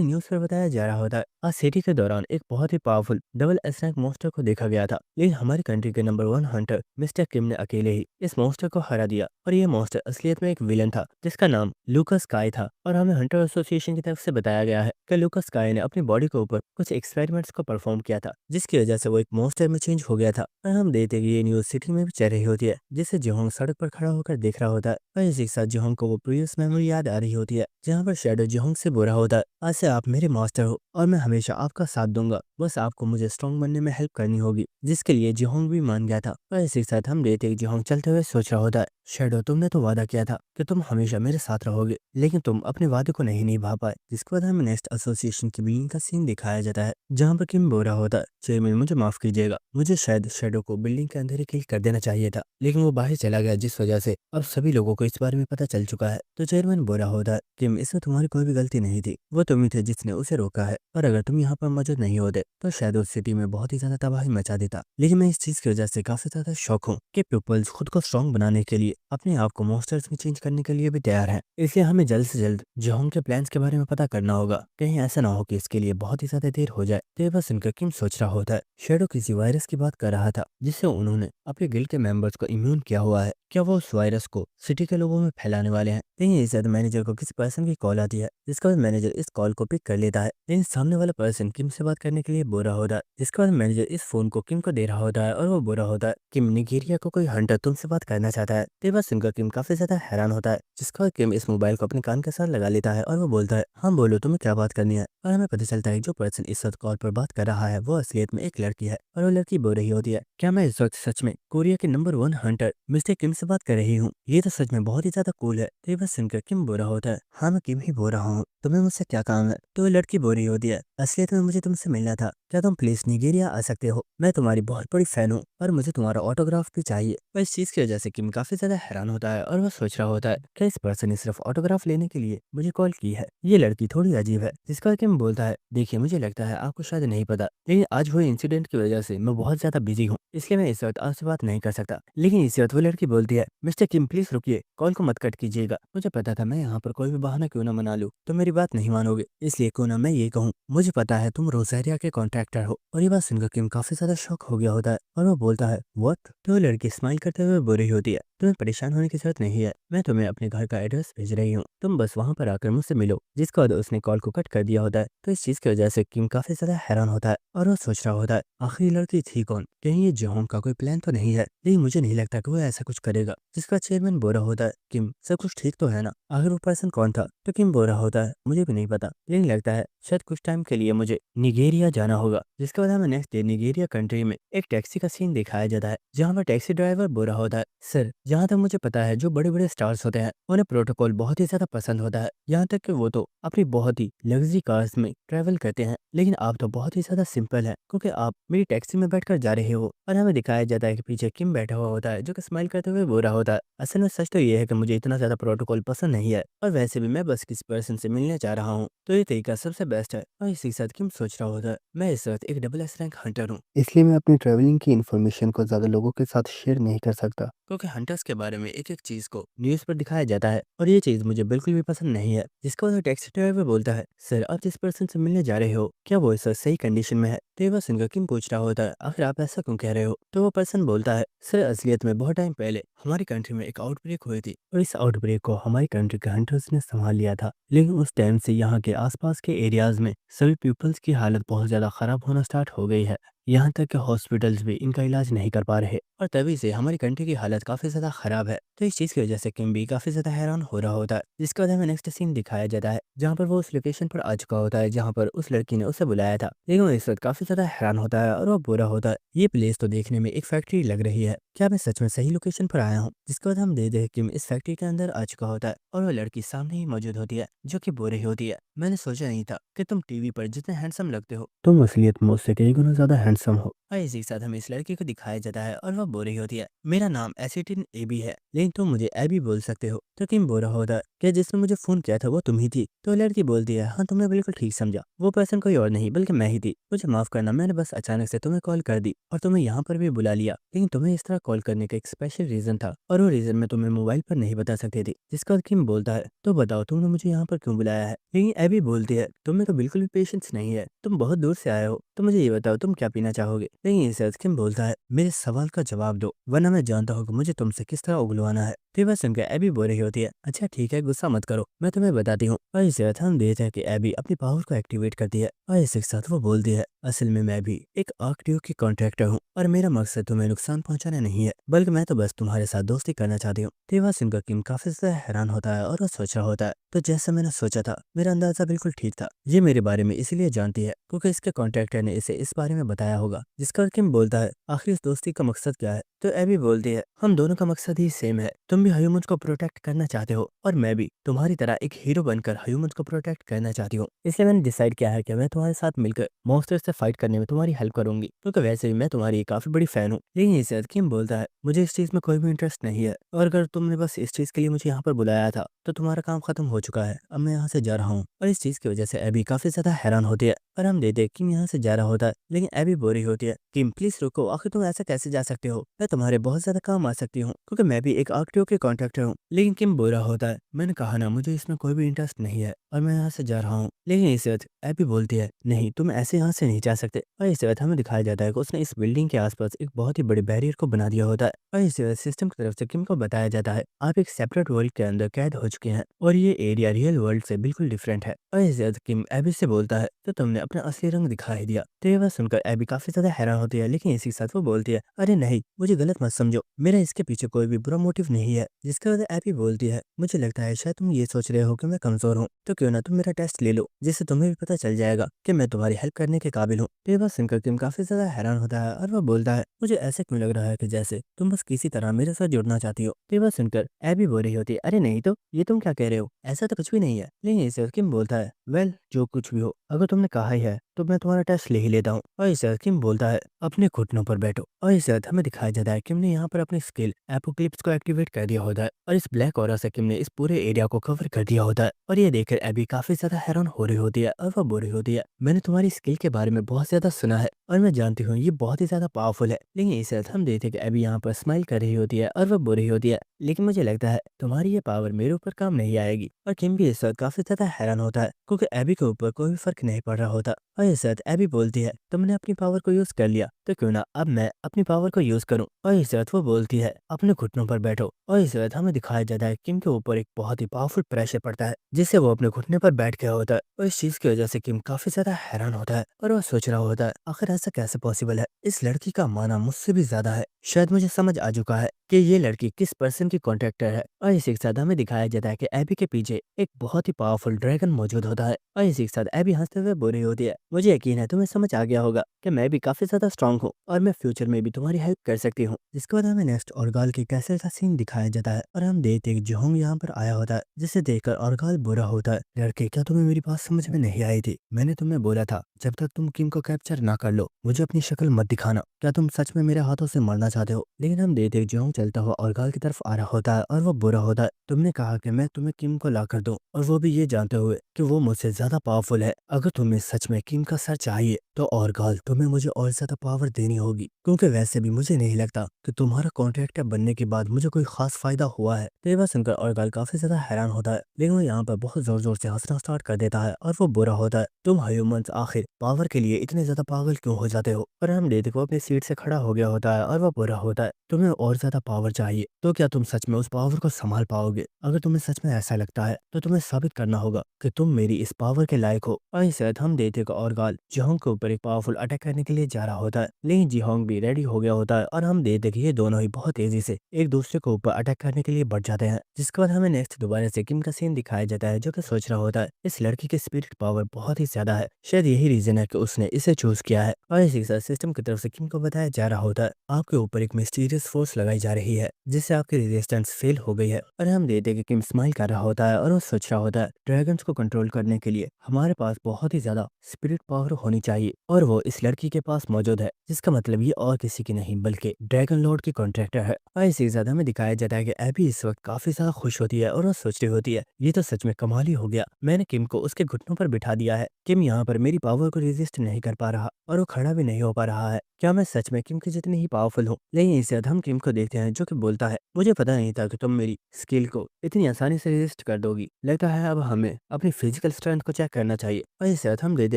न्यूज पर बताया जा रहा होता है आज सिटी के दौरान एक बहुत ही powerful double S rank monster को देखा गया था, लेकिन हमारी कंट्री के नंबर 1 हंटर मिस्टर किम ने अकेले ही इस मॉन्स्टर को हरा दिया। और ये मॉन्स्टर असलियत में एक विलन था जिसका नाम लूकस काय था। और हमें हंटर एसोसिएशन की तरफ से बताया गया है कि लूकस काय ने अपनी बॉडी के ऊपर कुछ एक्सपेरिमेंट्स को परफॉर्म किया था, जिसकी वजह से वो एक मॉन्स्टर में चेंज हो गया था। और हम देखते हैं कि ये न्यूज सिटी में भी चल रही होती है, जिसे जिहोंग सड़क पर खड़ा होकर देख रहा होता है और इसी के साथ जिहोंग को वो प्रीवियस मेमोरी याद आ रही होती है, जहाँ पर शैडो जिहोंग से बुरा होता है आज से आप मेरे मास्टर हो और मैं हमेशा आपका साथ दूंगा, बस आपको मुझे स्ट्रॉन्ग बनने में हेल्प करनी होगी। जिसके लिए जिहोंग भी मान गया था। और इसी के साथ हम देखते हैं कि जिहोंग चलते हुए सोच रहा होता है शैडो तुमने तो वादा किया था कि तुम हमेशा मेरे साथ रहोगे, लेकिन तुम अपने वादे को नहीं निभा पाए। जिसके बाद हमें नेक्स्ट एसोसिएशन की बिल्डिंग का सीन दिखाया जाता है, जहाँ पर किम बोल रहा होता है चेयरमैन मुझे माफ कीजिएगा, मुझे शायद शैडो को बिल्डिंग के अंदर ही किल कर देना चाहिए था, लेकिन वो बाहर चला गया, जिस वजह से अब सभी लोगों को इस बारे में पता चल चुका है। तो चेयरमैन बोल रहा होता है किम इसमें तुम्हारी कोई भी गलती नहीं थी, वो तुम ही थे जिसने उसे रोका है, और अगर तुम यहाँ पर मौजूद नहीं होते तो शायद उस सिटी में बहुत ही ज्यादा तबाही मचा देता। लेकिन मैं इस चीज की वजह से काफी ज्यादा शौक हूँ कि पीपल्स खुद को स्ट्रॉन्ग बनाने के लिए अपने आप को मॉन्स्टर्स में चेंज करने के लिए भी तैयार हैं। इसलिए हमें जल्द से जल्द जिहोंग के प्लान्स के बारे में पता करना होगा, कहीं ऐसा ना हो कि इसके लिए बहुत ही ज्यादा देर हो जाए। तो ये बस सुनकर किम सोच रहा होता है शैडो किसी वायरस की बात कर रहा था जिससे उन्होंने अपने गिल्ड के मेंबर्स को इम्यून किया हुआ है। क्या वो उस वायरस को सिटी के लोगों में फैलाने वाले हैं? लेकिन इस बाद मैनेजर को किसी पर्सन की कॉल आती है, जिसके बाद मैनेजर इस कॉल को पिक कर लेता है, लेकिन सामने वाला पर्सन किम से बात करने के लिए बोल रहा होता है। जिसके बाद मैनेजर इस फोन को किम को दे रहा होता है और वो बोल रहा होता है किम निगेरिया को कोई हंटर तुमसे बात करना चाहता है। तो ये बात सुनकर किम काफी ज्यादा हैरान होता है। जिसके बाद किम इस मोबाइल को अपने कान के साथ लगा लेता है और वो बोलता है हाँ बोलो तुम्हें क्या बात करनी है। और हमें पता चलता है जो पर्सन इस वक्त कॉल पर बात कर रहा है वो असलियत में एक लड़की है और वो लड़की बोल रही होती है क्या मैं इस वक्त सच में कोरिया के नंबर 1 हंटर मिस्टर किम से बात कर रही हूँ? ये तो सच में बहुत ही ज्यादा कूल है। तो ये बस सुनकर किम बोल रहा होता है हाँ मैं किम ही बोल रहा हूँ, तुम्हें मुझसे क्या काम है? तो वो लड़की बोल रही होती है असलियत में मुझे तुमसे मिलना था, क्या तुम प्लीज निगेरिया आ सकते हो? मैं तुम्हारी बहुत बड़ी फैन हूँ और मुझे तुम्हारा ऑटोग्राफ भी चाहिए। और इस चीज की वजह से किम काफी ज्यादा हैरान होता है और वो सोच रहा होता है क्या इस पर्सन ने सिर्फ ऑटोग्राफ लेने के लिए मुझे कॉल की है? ये लड़की थोड़ी अजीब है। जिसका किम बोलता है देखिए मुझे लगता है आपको शायद नहीं पता, लेकिन आज हुए इंसिडेंट की वजह से मैं बहुत ज्यादा बिजी हूँ, इसलिए मैं इस वक्त आपसे बात नहीं कर सकता। लेकिन इस वक्त वो लड़की बोलती है मिस्टर किम प्लीज रुकिए, कॉल को मत कट कीजिएगा। मुझे पता था मैं यहाँ पर कोई भी बहाना क्यों ना बना लूँ तो मेरी बात नहीं मानोगे, इसलिए क्यों ना मैं ये कहूँ मुझे पता है तुम रोजारिया के कॉन्ट्रैक्टर हो। और ये बात सुनकर किम काफी ज्यादा शॉक हो गया होता है और वो बोलता है व्हाट? तो वो लड़की स्माइल करते हुए बोल रही होती है तुम्हें परेशान होने की जरूरत नहीं है, मैं तुम्हें अपने घर का एड्रेस भेज रही हूँ, तुम बस वहाँ पर आकर मुझसे मिलो। जिसके बाद उसने कॉल को कट कर दिया होता है। तो इस चीज की वजह से किम काफी ज्यादा हैरान होता है और वो सोच रहा होता है आखिर ये लड़की थी कौन, कहीं ये जोहोंग का कोई प्लान तो नहीं है। लेकिन मुझे नहीं लगता कि वो ऐसा कुछ करेगा। जिसका चेयरमैन बोल रहा होता है किम सब कुछ ठीक तो है ना, आखिर वो पर्सन कौन था। तो किम बोल रहा होता है मुझे भी नहीं पता, लेकिन लगता है शायद कुछ टाइम के लिए मुझे निगेरिया जाना होगा। जिसके बाद हमें नेक्स्ट डे निगेरिया कंट्री में एक टैक्सी का सीन दिखाया जाता है, जहाँ पर टैक्सी ड्राइवर बोल रहा होता है सर जहाँ तक मुझे पता है जो बड़े बड़े स्टार्स होते हैं उन्हें प्रोटोकॉल बहुत ही ज्यादा पसंद होता है, यहाँ तक कि वो तो अपनी बहुत ही लग्जरी कार्स में ट्रेवल करते हैं। लेकिन आप तो बहुत ही ज्यादा सिंपल है क्योंकि आप मेरी टैक्सी में बैठकर जा रहे हो। और हमें दिखाया जाता है कि पीछे किम बैठा हुआ होता है जो कि स्माइल करते हुए बोल रहा होता है असल में सच तो ये है कि मुझे इतना ज्यादा प्रोटोकॉल पसंद नहीं है और वैसे भी मैं बस किसी पर्सन से मिलने जा रहा हूँ, तो ये तरीका सबसे बेस्ट है। और इसी के साथ किम सोच रहा होता है मैं इस वक्त एक डबल एस रैंक हंटर हूँ, इसलिए मैं अपनी ट्रैवलिंग की इन्फॉर्मेशन को ज्यादा लोगों के साथ शेयर नहीं कर सकता क्योंकि हंटर्स के बारे में एक एक चीज को न्यूज पर दिखाया जाता है और ये चीज मुझे बिल्कुल भी पसंद नहीं है। जिसको वो टैक्सी ड्राइवर बोलता है सर आप जिस पर्सन से मिलने जा रहे हो क्या वो सर सही कंडीशन में है। तो ये बस सुनकर किम पूछ रहा होता है आखिर आप ऐसा क्यों कह रहे हो। तो वो पर्सन बोलता है सर असलियत में बहुत टाइम पहले हमारी कंट्री में एक आउटब्रेक हुई थी और इस आउटब्रेक को हमारी कंट्री के हंटर्स ने संभाल लिया था। लेकिन उस टाइम से यहाँ के आसपास के एरियाज में सभी पीपल्स की हालत बहुत ज्यादा खराब होना स्टार्ट हो गई है, यहाँ तक कि हॉस्पिटल्स भी इनका इलाज नहीं कर पा रहे और तभी से हमारी कंट्री की हालत काफी ज्यादा खराब है। तो इस चीज की वजह से किम भी काफी ज्यादा हैरान हो रहा होता है। जिसके बाद हमें नेक्स्ट सीन दिखाया जाता है जहाँ पर वो उस लोकेशन पर आ चुका होता है जहाँ पर उस लड़की ने उसे बुलाया था। लेकिन वो इस वक्त काफी ज्यादा हैरान होता है और वो बुरा होता है ये प्लेस तो देखने में एक फैक्ट्री लग रही है, क्या मैं सच में सही लोकेशन पर आया हूँ। जिसके बाद हम दे दे किम इस फैक्ट्री के अंदर आ चुका होता है और वो लड़की सामने ही मौजूद होती है जो कि बोल रही होती है मैंने सोचा नहीं था कि तुम टीवी पर जितने हैंडसम लगते हो तुम असलियत में उससे कई गुना ज्यादा हैंडसम हो। और इसी के साथ हमें इस लड़की को दिखाया जाता है और वह बोल रही होती है मेरा नाम एसिटिन एबी है लेकिन तुम मुझे एबी बोल सकते हो। तो किम बोल रहा होता है क्या जिसने मुझे फोन किया था वो तुम ही थी। तो लड़की बोलती है हाँ तुमने बिल्कुल ठीक समझा, वो पर्सन कोई और नहीं बल्कि मैं ही थी, मुझे माफ करना मैंने बस अचानक से तुम्हें कॉल कर दी और तुम्हें यहाँ पर भी बुला लिया। लेकिन तुम्हें इस तरह कॉल करने का एक स्पेशल रीजन था और वो रीजन मैं तुम्हें मोबाइल पर नहीं बता सकती थी। जिसका बाद किम बोलता है तो बताओ तुमने मुझे यहाँ पर क्यों बुलाया है। लेकिन एबी बोलती है तुम्हें तो बिल्कुल भी पेशेंस नहीं है, तुम बहुत दूर से आए हो, तो मुझे ये बताओ तुम क्या पीना चाहोगे। लेकिन इस किम बोलता है मेरे सवाल का जवाब दो वरना मैं जानता हूँ कि मुझे तुमसे किस तरह उगलवाना है। फिर बस सुनकर एबी बोल रही होती है अच्छा ठीक है गुस्सा मत करो मैं तुम्हें बताती हूँ। और इस बात हम देखते हैं कि एबी अपनी पावर को एक्टिवेट करती है और इसके साथ वो बोलती है असल में मैं भी एक आर्कटियो की कॉन्ट्रैक्टर हूँ और मेरा मकसद तुम्हें नुकसान पहुंचाना नहीं है बल्कि मैं तो बस तुम्हारे साथ दोस्ती करना चाहती हूँ। तो वह सुनकर किम काफी ज्यादा हैरान होता है और वो सोच रहा होता है तो जैसा मैंने सोचा था मेरा अंदाजा बिल्कुल ठीक था, ये मेरे बारे में इसलिए जानती है क्योंकि इसके कॉन्ट्रैक्टर ने इसे इस बारे में बताया होगा। जिसका किम बोलता है आखिर इस दोस्ती का मकसद क्या है। तो एबी बोलती है हम दोनों का मकसद ही सेम है, तुम भी ह्यूमंस को प्रोटेक्ट करना चाहते हो और मैं भी तुम्हारी तरह एक हीरो बनकर ह्यूमंस को प्रोटेक्ट करना चाहती हूँ। इसलिए मैंने डिसाइड किया है कि मैं तुम्हारे साथ मिलकर मॉन्स्टर से फाइट करने में तुम्हारी हेल्प करूंगी क्योंकि वैसे भी मैं तुम्हारी काफी बड़ी फैन हूँ। लेकिन इस किम बोलता है मुझे इस चीज में कोई भी इंटरेस्ट नहीं है और अगर तुमने बस इस चीज के लिए मुझे यहाँ पर बुलाया था तो तुम्हारा काम खत्म हो चुका है, अब मैं यहाँ से जा रहा हूँ। और इस चीज की वजह से एबी काफी ज्यादा हैरान होती है और हम देते किम यहाँ से जा रहा होता है। लेकिन एबी बोल रही होती है किम प्लीज रुको, आखिर तुम ऐसा कैसे जा सकते हो, मैं तुम्हारे बहुत ज्यादा काम आ सकती हूँ क्योंकि मैं भी एक आर्कटियो के कॉन्ट्रैक्टर हूँ। लेकिन किम बोल रहा होता है मैंने कहा ना मुझे इसमें कोई भी इंटरेस्ट नहीं है और मैं यहाँ से जा रहा हूँ। लेकिन इस वक्त एबी बोलती है नहीं तुम ऐसे यहाँ से नहीं जा सकते। और इस वक्त हमें दिखाया जाता है कि उसने इस बिल्डिंग के आसपास एक बहुत ही बड़े बैरियर को बना दिया होता है और इस वक्त सिस्टम की तरफ से किम को बताया जाता है आप एक सेपरेट वर्ल्ड के अंदर कैद हो चुके हैं और ये एरिया रियल वर्ल्ड से बिल्कुल डिफरेंट है। और इस वक्त किम एबी से बोलता है तो तुमने अपना असली रंग दिखा ही दिया। तो ये बात सुनकर एबी काफी ज्यादा हैरान होती है लेकिन इसी के साथ वो बोलती है अरे नहीं मुझे गलत मत समझो, मेरा इसके पीछे कोई भी बुरा मोटिव नहीं है। जिसके बाद एबी बोलती है मुझे लगता है शायद तुम ये सोच रहे हो कि मैं कमजोर हूँ, तो क्यों ना तुम मेरा टेस्ट ले लो जिससे तुम्हें भी पता चल जाएगा कि मैं तुम्हारी हेल्प करने के काबिल हूँ। तो ये बात सुनकर किम काफी ज्यादा हैरान होता है और वो बोलता है मुझे ऐसे क्यों लग रहा है कि जैसे तुम बस किसी तरह मेरे साथ जुड़ना चाहती हो। तो ये बात सुनकर एबी बोल रही होती है अरे नहीं तो ये तुम क्या कह रहे हो, ऐसा तो कुछ भी नहीं है। लेकिन इसे किम बोलता है वेल जो कुछ भी हो अगर तुमने कहा ही है तो मैं तुम्हारा टेस्ट ले ही लेता हूँ। और इसे किम बोलता है अपने घुटनों पर बैठो। और इस वक्त हमें दिखाया जाता है किम ने यहाँ पर अपनी स्किल एपोक्लिप्स को एक्टिवेट कर दिया होता है और इस ब्लैक ऑरा से किम ने इस पूरे एरिया को कवर कर दिया होता है। और ये देखकर एबी काफी ज्यादा हैरान हो रही होती है और वो बोल रही होती है मैंने तुम्हारी स्किल के बारे में बहुत ज्यादा सुना है और मैं जानती हूँ ये बहुत ही ज्यादा पावरफुल है। लेकिन इस वक्त हम देखते हैं कि अभी यहाँ पर स्माइल कर रही होती है और वह बोल रही होती है, लेकिन मुझे लगता है तुम्हारी ये पावर मेरे ऊपर काम नहीं आएगी। और किम भी इस वक्त काफी ज्यादा हैरान होता है क्योंकि एबी के ऊपर कोई भी फर्क नहीं पड़ रहा होता। और इस वक्त एबी बोलती है, तुमने अपनी पावर को यूज कर लिया तो क्यों ना अब मैं अपनी पावर को यूज करूं। और इस वक्त वो बोलती है, अपने घुटनों पर बैठो। और इस वक्त हमें दिखाया जाता है किम के ऊपर एक बहुत ही पावरफुल प्रेशर पड़ता है जिससे वो अपने घुटने पर बैठ गया होता है। और इस चीज की वजह से किम काफी ज्यादा हैरान होता है और वो सोच रहा होता है, आखिर ऐसा कैसे पॉसिबल है, इस लड़की का माना मुझसे भी ज्यादा है। शायद मुझे समझ आ चुका है कि ये लड़की किस पर्सन की कॉन्ट्रैक्टर है। और इसी के साथ हमें दिखाया जाता है कि एबी के पीछे एक बहुत ही पावरफुल ड्रैगन मौजूद होता है। और इसी के साथ एबी हंसते हुए बोल रही होती है, मुझे यकीन है तुम्हें समझ आ गया होगा कि मैं भी काफी ज्यादा स्ट्रांग हूँ और मैं फ्यूचर में भी तुम्हारी हेल्प कर सकती हूँ। जिसके बाद हमें नेक्स्ट ऑर्गाल के कैसल का सीन दिखाया जाता है और हम देखते हैं कि जोहोंग यहाँ पर आया होता है जिसे देखकर ऑर्गाल बुरा होता है। लड़के, क्या तुम्हें मेरी बात समझ में नहीं आई थी? मैंने तुम्हें बोला था जब तक तुम किम को कैप्चर ना कर लो मुझे अपनी शक्ल मत दिखाना। क्या तुम सच में मेरे हाथों से मरना चाहते हो? लेकिन हम देखते हैं जोहोंग चलता हुआ ऑर्गाल की तरफ आ रहा होता है और वो बुरा होता है। तुमने कहा कि मैं तुम्हें किम को ला कर दूं और वो भी ये जानते हुए कि वो मुझसे ज्यादा पावरफुल है। अगर तुम्हें सच में किम का सर चाहिए तो ऑर्गाल तुम्हें मुझे और ज्यादा पावर देनी होगी, क्योंकि वैसे भी मुझे नहीं लगता कि तुम्हारा कॉन्ट्रैक्टर बनने के बाद मुझे कोई खास फायदा हुआ है। तो ये बात सुनकर ऑर्गाल काफी ज्यादा हैरान होता है, लेकिन वो यहाँ पर बहुत जोर जोर से हंसना स्टार्ट कर देता है और वो बुरा होता है। तुम ह्यूमंस आखिर पावर के लिए इतने ज्यादा पागल क्यों हो जाते हो? पर हम देखते वो अपनी सीट से खड़ा हो गया होता है और वो बुरा होता है, तुम्हें और ज्यादा पावर चाहिए तो क्या तुम सच में उस पावर को संभाल पाओगे? अगर तुम्हें सच में ऐसा लगता है तो तुम्हें साबित करना होगा कि तुम मेरी इस पावर के लायक हो। और इस वक्त हम देखते ऑर्गाल जिहोंग के ऊपर एक पावरफुल अटैक करने के लिए जा रहा होता है, लेकिन जिहोंग भी रेडी हो गया होता है और हम देखते कि ये दोनों ही बहुत तेजी से एक दूसरे के ऊपर अटैक करने के लिए बढ़ जाते हैं। जिसके बाद हमें नेक्स्ट दोबारा से किम का सीन दिखाया जाता है जो कि सोच रहा होता है इस लड़की की स्पिरिट पावर बहुत ही ज्यादा है, शायद यही रीजन है कि उसने इसे चूज किया है। और इसी के साथ सिस्टम की तरफ से किम को बताया जा रहा होता है आपके ऊपर एक मिस्टीरियस फोर्स लगाई जा रही है जिससे आपकी रेजिस्टेंस फेल हो गई है। और हम देखते हैं कि किम स्माइल कर रहा होता है और वो सोच रहा होता है ड्रैगन्स को कंट्रोल करने के लिए हमारे पास बहुत ही ज्यादा स्पिरिट पावर होनी चाहिए और वो इस लड़की के पास मौजूद है, जिसका मतलब ये और किसी की नहीं बल्कि ड्रैगन लॉर्ड की कॉन्ट्रैक्टर है। और इसी के साथ हमें दिखाया जाता है कि एबी इस वक्त काफी ज्यादा खुश होती है और वो सोच रही होती है ये तो सच में कमाल ही हो गया, मैंने किम को उसके घुटनों पर बिठा दिया है। किम यहाँ पर मेरी पावर को रेजिस्ट नहीं कर पा रहा और वो खड़ा भी नहीं हो पा रहा है। क्या मैं सच में किम की जितनी ही पावरफुल हूँ? लेकिन इससे हम किम को देखते हैं जो कि बोलता है मुझे पता नहीं था कि तुम मेरी स्किल को इतनी आसानी से रेजिस्ट कर दोगी, लगता है अब हमें अपनी फिजिकल स्ट्रेंथ को चेक करना चाहिए। और इससे हम देखते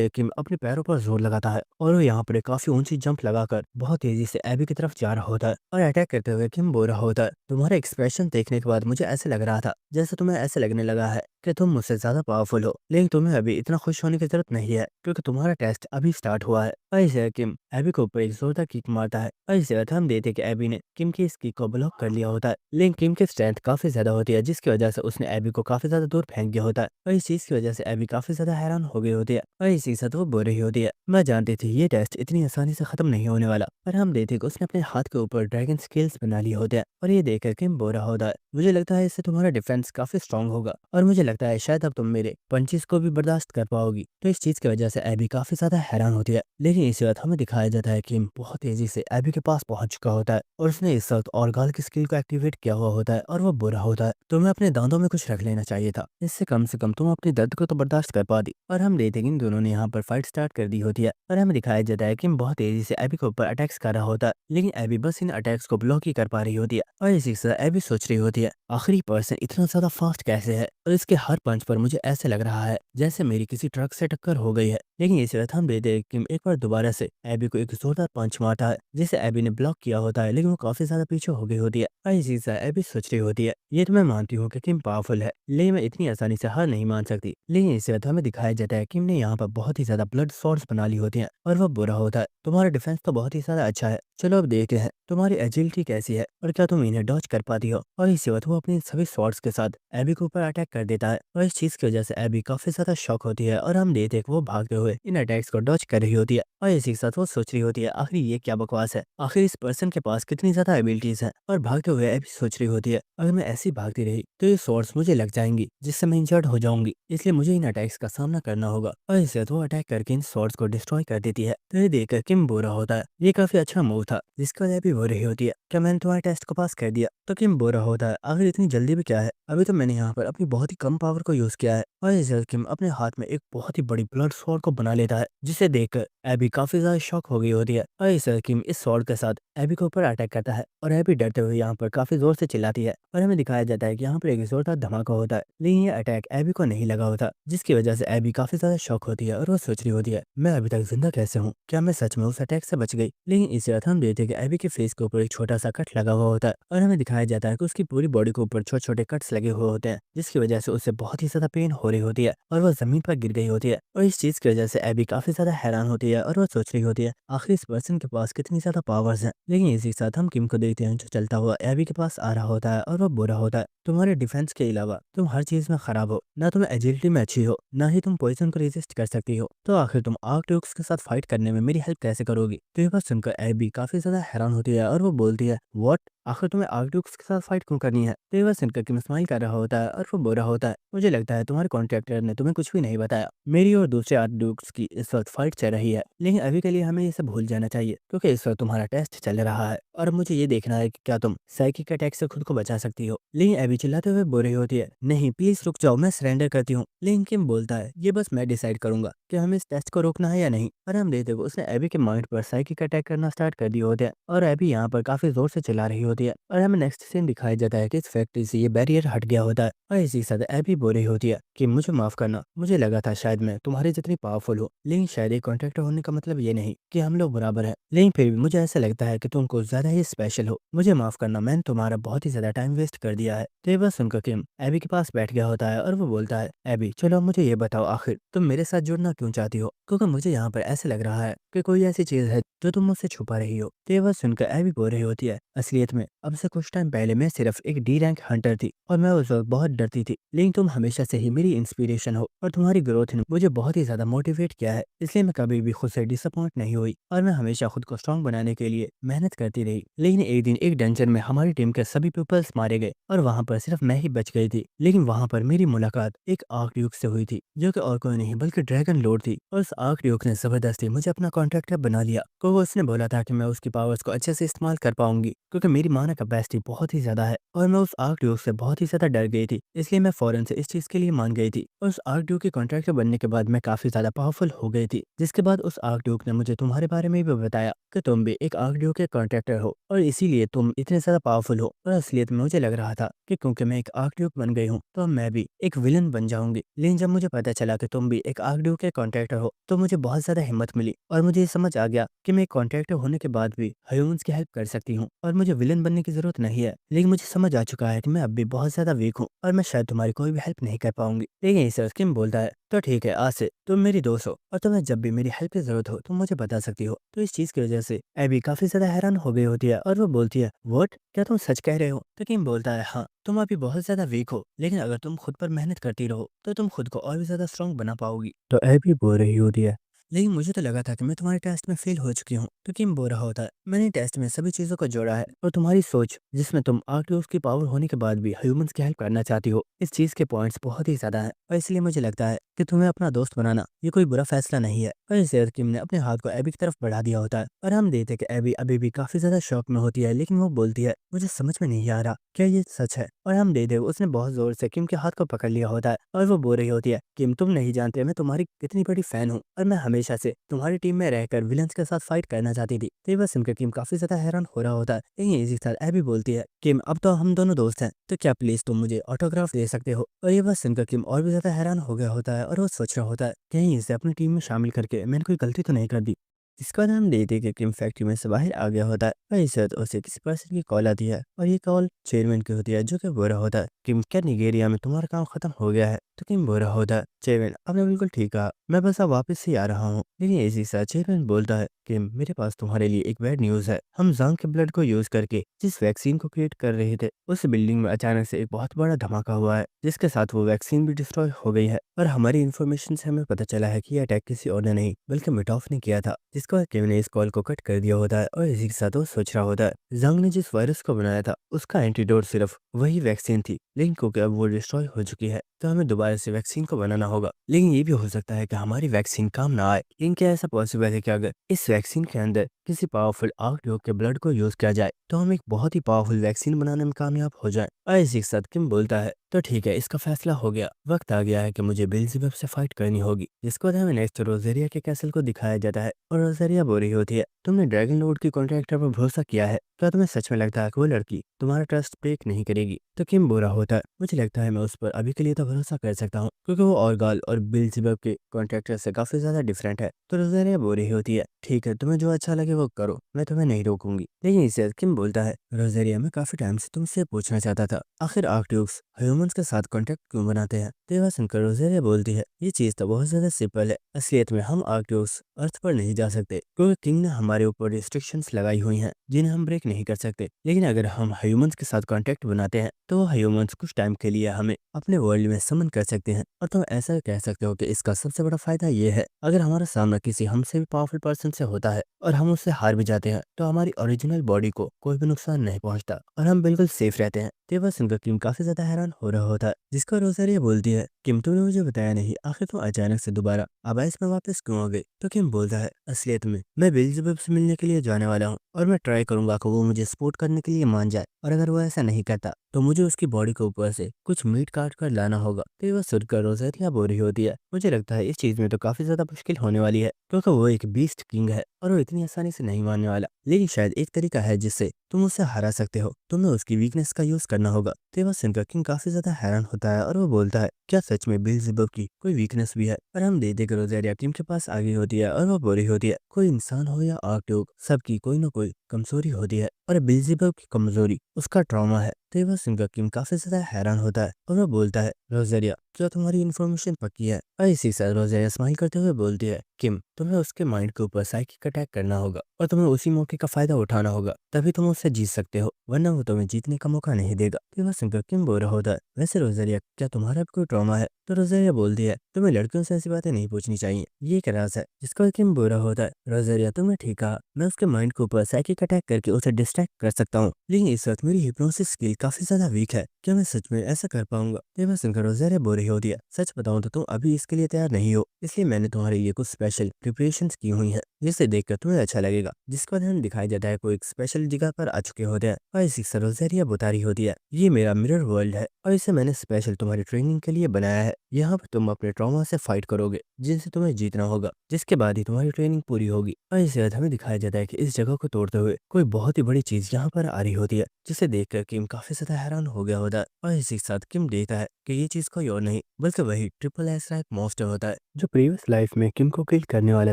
हैं किम अपने पैरों पर जोर लगाता है और वो यहाँ पर एक काफी ऊंची जंप लगाकर बहुत तेजी से एबी की तरफ जा रहा होता है और अटैक करते हुए किम बोल रहा होता है तुम्हारा एक्सप्रेशन देखने के बाद मुझे ऐसे लग रहा था जैसे तुम्हें ऐसे लगने लगा है कि तुम मुझसे ज्यादा पावरफुल हो, लेकिन तुम्हें अभी इतना खुश होने की जरूरत नहीं है क्योंकि तुम्हारा टेस्ट अभी स्टार्ट हुआ है। और इसे किम एबी के ऊपर एक जोरदार किक मारता है और इसे हम देखते हैं कि एबी ने किम की इस किक को ब्लॉक कर लिया होता है, लेकिन किम की स्ट्रेंथ काफी ज्यादा होती है जिसकी वजह से उसने एबी को काफी ज्यादा दूर फेंक दिया होता है। और इस चीज की वजह से एबी काफी ज्यादा हैरान हो गई होती है और इसी के साथ वो बोल रही होती है मैं जानती थी ये टेस्ट इतनी आसानी से खत्म नहीं होने वाला। पर हम देखते कि उसने अपने हाथ के ऊपर ड्रैगन स्किल्स बना लिए होते हैं और ये देखकर किम बोल रहा होता है मुझे लगता है इससे तुम्हारा डिफेंस काफी स्ट्रांग होगा और मुझे लगता है शायद अब तुम मेरे पंचेस को भी बर्दाश्त कर पाओगी। तो इस चीज की वजह से एबी काफी ज्यादा हैरान होती है, लेकिन इसी वक्त हमें दिखाया जाता है कि किम बहुत तेजी से एबी के पास पहुंच चुका होता है और उसने इस वक्त ऑर्गाल की स्किल को एक्टिवेट किया हुआ होता है और वो बुरा होता है तुम्हें अपने दांतों में कुछ रख लेना चाहिए था, इससे कम से कम तुम अपने दर्द को तो बर्दाश्त कर पाती। और हम देखते हैं कि इन दोनों ने यहाँ पर फाइट स्टार्ट कर दी होती है और हमें दिखाया जाता है कि किम बहुत तेजी से एबी के ऊपर अटैक्स कर रहा होता है, लेकिन एबी बस इन अटैक्स को ब्लॉक ही कर पा रही होती है। और इसी से एबी सोच रही होती है आखिरी पर्सन इतना ज्यादा फास्ट कैसे है और इसके हर पंच पर मुझे ऐसे लग रहा है जैसे मेरी किसी ट्रक से टक्कर हो गई है। लेकिन इस वक्त हम देखते हैं कि किम एक बार दोबारा से एबी को एक जोरदार पंच मारता है जिसे एबी ने ब्लॉक किया होता है, लेकिन वो काफी ज्यादा पीछे हो गई होती है। और इसी से एबी सोच रही होती है ये तो मैं मानती हूँ कि किम पावरफुल है, लेकिन मैं इतनी आसानी से हार नहीं मान सकती। लेकिन इस वक्त हमें दिखाया जाता है किम ने यहाँ पर बहुत ही ज्यादा ब्लड स्वॉर्ड्स बना ली होती हैं और वह बुरा होता है तुम्हारा डिफेंस तो बहुत ही ज्यादा अच्छा है, चलो अब देखते हैं तुम्हारी एजिलिटी कैसी है और क्या तुम इन्हें डॉज कर पाती हो। और इसी वक्त वो अपने सभी स्वॉर्ड्स के साथ एबी के ऊपर अटैक कर देता है और इस चीज की वजह से एबी काफी ज्यादा शॉक होती है और हम देखते हैं कि वो भागते हुए इन अटैक्स को डॉज कर रही होती है। और इसी के साथ वो सोच रही होती है आखिर ये क्या बकवास है, आखिर इस पर्सन के पास कितनी ज्यादा एबिलिटीज है। और भागते हुए एबी सोच रही होती है अगर मैं ऐसी भागती रही तो ये स्वॉर्ड्स मुझे लग जाएंगी जिससे मैं इंजर्ड हो जाऊंगी, इसलिए मुझे इन अटैक्स का सामना करना होगा। और इससे वो अटैक करके इन स्वॉर्ड्स को डिस्ट्रॉय कर देती है। तो ये देखकर किम बुरा होता है ये काफी अच्छा मूव था, जिसकी वजह भी हो रही होती है क्या मैंने तुम्हारे टेस्ट को पास कर दिया। तो किम बुरा होता है आखिर इतनी जल्दी भी क्या है, अभी तो मैंने यहाँ पर अपनी बहुत ही कम पावर को यूज किया है। और इस किम अपने हाथ में एक बहुत ही बड़ी ब्लड स्वॉर्ड को बना लेता है जिसे देखकर एबी काफी ज्यादा शॉक हो गई होती है और इस किम इस स्वॉर्ड के साथ एबी के ऊपर अटैक करता है और एबी डरते हुए यहाँ पर काफी जोर से चिल्लाती है और हमें दिखाया जाता है कि यहाँ पर एक जोरदार धमाका होता है, लेकिन ये अटैक एबी को नहीं लगा होता, जिसकी वजह से एबी काफी ज्यादा शॉक होती है और वो सोच रही होती है मैं अभी तक जिंदा कैसे हूँ, क्या मैं सच में उस अटैक से बच गई। लेकिन इसी रात हम देखते हैं कि एबी के फेस के ऊपर एक छोटा सा कट लगा हुआ होता है और हमें दिखाया जाता है कि उसकी पूरी बॉडी के ऊपर छोटे छोटे कट्स लगे हुए होते हैं, जिसकी वजह से उसे बहुत ही ज्यादा पेन हो रही होती है और वो जमीन पर गिर गई होती है। और इस चीज की वजह से एबी काफी ज्यादा हैरान होती है और वो सोच रही होती है आखिर इस पर्सन के पास कितनी ज्यादा पावर्स हैं। लेकिन इसी के साथ हम किम को देखते हैं जो चलता हुआ एबी के पास आ रहा होता है और वो बोल रहा होता है तुम्हारे डिफेंस के अलावा तुम हर चीज में खराब हो, ना तुम एजिलिटी में अच्छी हो, ना ही तुम पोइजन को रेजिस्ट कर सकती हो, तो आखिर तुम आर्कट्यूक्स के साथ फाइट करने में मेरी हेल्प कैसे करोगी। तो ये बात सुनकर एबी काफी ज्यादा हैरान होती है और वो बोलती है व्हाट, आखिर तुम्हें आर्कट्यूक्स के साथ फाइट क्यों करनी है। तो ये बात सुनकर किम स्माइल कर रहा होता है और वो बोल रहा होता है मुझे लगता है तुम्हारे कॉन्ट्रैक्टर ने तुम्हें कुछ भी नहीं बताया, मेरी और दूसरे आर्कट्यूक्स की इस वक्त फाइट चल रही है, लेकिन अभी के लिए हमें ये सब भूल जाना चाहिए क्योंकि इस वक्त तुम्हारा टेस्ट चल रहा है और मुझे ये देखना है कि क्या तुम साइकिक अटैक से खुद को बचा सकती हो। लेकिन एबी चिल्लाते हुए बोल रही होती है नहीं प्लीज रुक जाओ, मैं सरेंडर करती हूँ। लेकिन किम बोलता है ये बस मैं डिसाइड करूंगा कि हमें इस टेस्ट को रोकना है या नहीं। और हम देखते हुए उसने एबी के माइंड पर साइकिक अटैक करना स्टार्ट कर दिए होते हैं और एबी यहाँ पर काफी जोर से चिल्ला रही होती है और हमें नेक्स्ट सीन दिखाया जाता है कि इस फैक्ट्री से ये बैरियर हट गया होता है और इसी के साथ एबी बोल रही होती है कि मुझे माफ करना, मुझे लगा था शायद मैं तुम्हारी जितनी पावरफुल हो, लेकिन शायद एक कॉन्ट्रैक्टर होने का मतलब ये नहीं कि हम लोग बराबर हैं, लेकिन फिर भी मुझे ऐसा लगता है कि तुम कुछ ज्यादा ही स्पेशल हो, मुझे माफ करना, मैंने तुम्हारा बहुत ही ज्यादा टाइम वेस्ट कर दिया है। तो ये बस सुनकर किम एबी के पास बैठ गया होता है और वो बोलता है एबी चलो अब मुझे ये बताओ आखिर तुम मेरे साथ जुड़ना क्यों चाहती हो, क्योंकि मुझे यहाँ पर ऐसे लग रहा है कि कोई ऐसी चीज है जो तुम मुझसे छुपा रही हो। तो ये बस सुनकर एबी बोल रही होती है असलियत में अब से कुछ टाइम पहले मैं सिर्फ एक डी रैंक हंटर थी और मैं उस वक्त बहुत डरती थी, लेकिन तुम हमेशा से ही मेरी इंस्पिरेशन हो और तुम्हारी ग्रोथ ने मुझे बहुत ही ज्यादा मोटिवेट किया है, इसलिए मैं कभी भी खुद से डिसअपॉइंट नहीं हुई और मैं हमेशा खुद को स्ट्रॉन्ग बनाने के लिए मेहनत करती रही। लेकिन एक दिन एक डंजन में हमारी टीम के सभी पीपल्स मारे गए और वहां पर सिर्फ मैं ही बच गई थी, लेकिन वहां पर मेरी मुलाकात एक आर्कड्यूक से हुई थी जो कि और कोई नहीं बल्कि ड्रैगन लॉर्ड थी और उस आर्कड्यूक ने जबरदस्ती मुझे अपना कॉन्ट्रैक्टर बना लिया क्योंकि उसने बोला था कि मैं उसकी पावर्स को अच्छे से इस्तेमाल कर पाऊंगी क्योंकि मेरी माना कैपेसिटी बहुत ही ज्यादा है और मैं उस आर्कड्यूक से बहुत ही ज्यादा डर गई थी, इसलिए मैं फौरन से इस चीज के लिए मान गई थी और उस आर्कड्यूक के कॉन्ट्रैक्टर बनने के बाद मैं काफी ज्यादा पावरफुल हो गई थी, जिसके बाद उस आर्कड्यूक ने मुझे तुम्हारे बारे में भी बताया कि तुम भी एक आर्कड्यूक के कॉन्ट्रैक्टर हो और इसीलिए तुम इतने ज्यादा पावरफुल हो और असलियत में मुझे लग रहा था कि क्योंकि मैं एक आर्कड्यूक बन गई हूँ तो अब मैं भी एक विलन बन जाऊंगी। लेकिन जब मुझे पता चला कि तुम भी एक आर्कड्यूक के कॉन्ट्रैक्टर हो तो मुझे बहुत ज्यादा हिम्मत मिली और मुझे ये समझ आ गया कि मैं एक कॉन्ट्रैक्टर होने के बाद भी ह्यूमंस की हेल्प कर सकती हूँ और मुझे विलन बनने की जरूरत नहीं है। लेकिन मुझे समझ आ चुका है कि मैं अब भी बहुत ज्यादा वीक हूँ और मैं शायद तुम्हारी कोई भी हेल्प नहीं कर पाऊंगी। लेकिन इस किम बोलता है तो ठीक है आज से तुम मेरी दोस्त हो और तुम्हें जब भी मेरी हेल्प की जरूरत हो तुम मुझे बता सकती हो। तो इस चीज की वजह से एबी काफी ज्यादा हैरान हो गई होती है और वो बोलती है व्हाट, क्या तुम सच कह रहे हो। तो किम बोलता है हाँ तुम अभी बहुत ज्यादा वीक हो, लेकिन अगर तुम खुद पर मेहनत करती रहो तो तुम खुद को और भी ज्यादा स्ट्रांग बना पाओगी। तो एबी बोल रही होती है लेकिन मुझे तो लगा था कि मैं तुम्हारे टेस्ट में फेल हो चुकी हूँ। तो किम बोल रहा होता है मैंने टेस्ट में सभी चीजों को जोड़ा है और तुम्हारी सोच जिसमें तुम आर्कट्यूज की पावर होने के बाद भी ह्यूमंस की हेल्प करना चाहती हो, इस चीज के पॉइंट्स बहुत ही ज्यादा हैं और इसलिए मुझे लगता है कि तुम्हें अपना दोस्त बनाना ये कोई बुरा फैसला नहीं है। और इस किम ने अपने हाथ को एबी की तरफ बढ़ा दिया होता है और हम देखते कि एबी अभी भी काफी ज्यादा शौक में होती है, लेकिन वो बोलती है मुझे समझ में नहीं आ रहा क्या ये सच है। और हम देखते उसने बहुत जोर से किम के हाथ को पकड़ लिया होता है और वो बोल रही होती है किम तुम नहीं जानते मैं तुम्हारी कितनी बड़ी फैन हूँ और मैं हमेशा से तुम्हारी टीम में रहकर विलन्स के साथ फाइट करना चाहती थी। तो ये बस सुनकर किम काफी ज्यादा हैरान हो रहा होता है। लेकिन इसी के साथ एबी बोलती है किम अब तो हम दोनों दोस्त हैं तो क्या प्लीज तुम मुझे ऑटोग्राफ दे सकते हो। और ये बस सुनकर किम और भी ज्यादा हैरान हो गया होता है और वो सोच रहा होता है कहीं इसे अपनी टीम में शामिल करके मैंने कोई गलती तो नहीं कर दी। इसका नाम देते कि किम फैक्ट्री में से बाहर आ गया होता है और इस वक्त उसे किसी पर्सन की कॉल आती है और ये कॉल चेयरमैन की होती है जो कि बोल रहा होता है किम क्या निगेरिया में तुम्हारा काम खत्म हो गया है। तो किम बोल रहा होता है चेयरमैन आपने बिल्कुल ठीक कहा, मैं बस अब वापस ही आ रहा हूँ। लेकिन इसी साथ चेयरमैन बोलता है किम मेरे पास तुम्हारे लिए एक बैड न्यूज है, हम जांग के ब्लड को यूज करके जिस वैक्सीन को क्रिएट कर रहे थे उस बिल्डिंग में अचानक से एक बहुत बड़ा धमाका हुआ है जिसके साथ वो वैक्सीन भी डिस्ट्रॉय हो गई है और हमारी इन्फॉर्मेशन से हमें पता चला है कि ये अटैक किसी और ने नहीं बल्कि मिटॉफ ने किया था। जिसके बाद केविन ने इस कॉल को कट कर दिया होता है और इसी के साथ वो सोच रहा होता है जंग ने जिस वायरस को बनाया था उसका एंटीडोट सिर्फ वही वैक्सीन थी, लेकिन क्योंकि अब वो डिस्ट्रॉय हो चुकी है तो हमें दोबारा से वैक्सीन को बनाना होगा। लेकिन ये भी हो सकता है कि हमारी वैक्सीन काम ना आए, लेकिन क्या ऐसा पॉसिबल है कि अगर इस वैक्सीन के अंदर किसी पावरफुल आर्कड्यूक के ब्लड को यूज किया जाए तो हम एक बहुत ही पावरफुल वैक्सीन बनाने में कामयाब हो जाए। और इसी के साथ किम बोलता है तो ठीक है, इसका फैसला हो गया। वक्त आ गया है कि मुझे बेल्ज़ेबब से फाइट करनी होगी। जिसके बाद हमें नेक्स्ट रोज़ेरिया के कैसल को दिखाया जाता है और रोज़ेरिया बोल रही होती है, तुमने ड्रैगन लॉर्ड की कॉन्ट्रैक्टर पर भरोसा किया है, क्या तुम्हें सच में लगता है कि वो लड़की तुम्हारा ट्रस्ट ब्रेक नहीं करेगी? तो किम बोल रहा होता है, मुझे लगता है मैं उस पर अभी के लिए तो भरोसा कर सकता हूँ, क्योंकि वो ऑर्गाल और बेल्ज़ेबब के कॉन्ट्रैक्टर से काफी ज्यादा डिफरेंट है। तो रोज़ेरिया बोल रही होती है, ठीक है, तुम्हें जो अच्छा लगे वो करो, मैं तुम्हें नहीं रोकूंगी। लेकिन इससे किम बोलता है, रोज़ेरिया मैं काफी टाइम से तुमसे पूछना चाहता था, आखिर आर्कट्यूब्स ह्यूमंस के साथ कॉन्टैक्ट क्यों बनाते हैं? तो यह सुनकर रोज़ेरिया बोलती है, ये चीज तो बहुत ज्यादा सिंपल है। असलियत में हम आर्कट्यूब्स अर्थ पर नहीं जा सकते, क्योंकि किंग ने हमारे ऊपर रिस्ट्रिक्शंस लगाई हुई हैं जिन्हें हम ब्रेक नहीं कर सकते। लेकिन अगर हम ह्यूमंस के साथ कांटेक्ट बनाते हैं तो वो ह्यूमंस कुछ टाइम के लिए हमें अपने वर्ल्ड में समन कर सकते हैं। और तुम ऐसा कह सकते हो कि इसका सबसे बड़ा फायदा ये है, अगर हमारा सामना किसी हमसे भी पावरफुल पर्सन से होता है और हम उससे हार भी जाते हैं, तो हमारी ओरिजिनल बॉडी को कोई भी नुकसान नहीं पहुंचता और हम बिल्कुल सेफ रहते हैं। तो बस सुनकर किम काफी ज्यादा हैरान हो रहा होता है। जिसका रोज़ेरिया बोलती है, किम तुमने मुझे बताया नहीं, आखिर तुम अचानक से दोबारा आबाइस में वापस क्यों आ गए? तो किम बोलता है, असलियत में मैं बेल्ज़ेबब से मिलने के लिए जाने वाला हूँ और मैं ट्राई करूंगा कि वो मुझे सपोर्ट करने के लिए मान जाए, और अगर वो ऐसा नहीं करता तो मुझे उसकी बॉडी के ऊपर से कुछ मीट काट कर लाना होगा। तो ये सुनकर रोज़ेरिया बोल रही होती है, मुझे लगता है इस चीज में तो काफी ज्यादा मुश्किल होने वाली है, क्योंकि वो एक बीस्ट किंग है और वो इतनी आसानी से नहीं मानने वाला। लेकिन शायद एक तरीका है जिससे तुम उसे हरा सकते हो, तुम्हें उसकी वीकनेस का यूज करना होगा। तो ये सुनकर किंग काफी ज्यादा हैरान होता है और वो बोलता है, क्या सच में बेल्ज़ेबब की कोई वीकनेस भी है? और हम दे देकर रोज़ेरिया किम के पास आ गई होती है और वो बोल रही होती है, कोई इंसान हो या आर्कट्यूब, सबकी कोई ना कोई कमजोरी होती है और बेल्ज़ेबब की कमजोरी उसका ट्रॉमा है। तो ये सुनकर किम काफी ज्यादा हैरान होता है और वो बोलता है, रोज़ेरिया क्या तुम्हारी इन्फॉर्मेशन पक्की है? और इसी साथ रोज़ेरिया स्माइल करते हुए बोलती है, किम तुम्हें उसके माइंड के ऊपर साइकिक अटैक करना होगा और तुम्हें उसी मौके का फायदा उठाना होगा, तभी तुम उससे जीत सकते हो, वरना वो तुम्हें जीतने का मौका नहीं देगा। तो ये सुनकर किम बोल रहा होता है, वैसे रोज़ेरिया क्या तुम्हारा भी कोई ट्रॉमा है? तो रोज़ेरिया बोलती है, तुम्हें लड़कियों से ऐसी बातें नहीं पूछनी चाहिए, ये एक राज है। जिसका किम बोल रहा होता है, रोज़ेरिया तुमने ठीक कहा, मैं उसके माइंड के ऊपर साइकिक अटैक करके उसे डिस्ट्रैक्ट कर सकता हूँ, लेकिन इस वक्त मेरी हिप्नोसिस स्किल काफी ज्यादा वीक है, क्या मैं सच में ऐसा कर पाऊंगा? ये मैं सुनकर रोज़ेरिया बोल रही होती है, सच बताऊं तो तुम अभी इसके लिए तैयार नहीं हो, इसलिए मैंने तुम्हारे लिए कुछ स्पेशल प्रिपरेशंस की हुई हैं, जिसे देखकर तुम्हें अच्छा लगेगा। जिसके बाद हमें दिखाई देता है कोई एक स्पेशल जगह पर आ चुके होते हैं और इसी से रोज़ेरिया बता रही होती है, ये मेरा मिरर वर्ल्ड है और इसे मैंने स्पेशल तुम्हारी ट्रेनिंग के लिए बनाया है। यहाँ पर तुम अपने ट्रॉमा से फाइट करोगे जिनसे तुम्हें जीतना होगा, जिसके बाद ही तुम्हारी ट्रेनिंग पूरी होगी। और इसके बाद हमें दिखाया जाता है कि इस जगह को तोड़ते हुए कोई बहुत ही बड़ी चीज यहाँ पर आ रही होती है, जिसे देखकर किम काफी ज्यादा हैरान हो गया होता है। और इसी के साथ किम देखता है कि ये चीज कोई और नहीं बल्कि वही ट्रिपल एस रैंक मॉन्स्टर होता है, जो प्रीवियस लाइफ में किम को किल करने वाला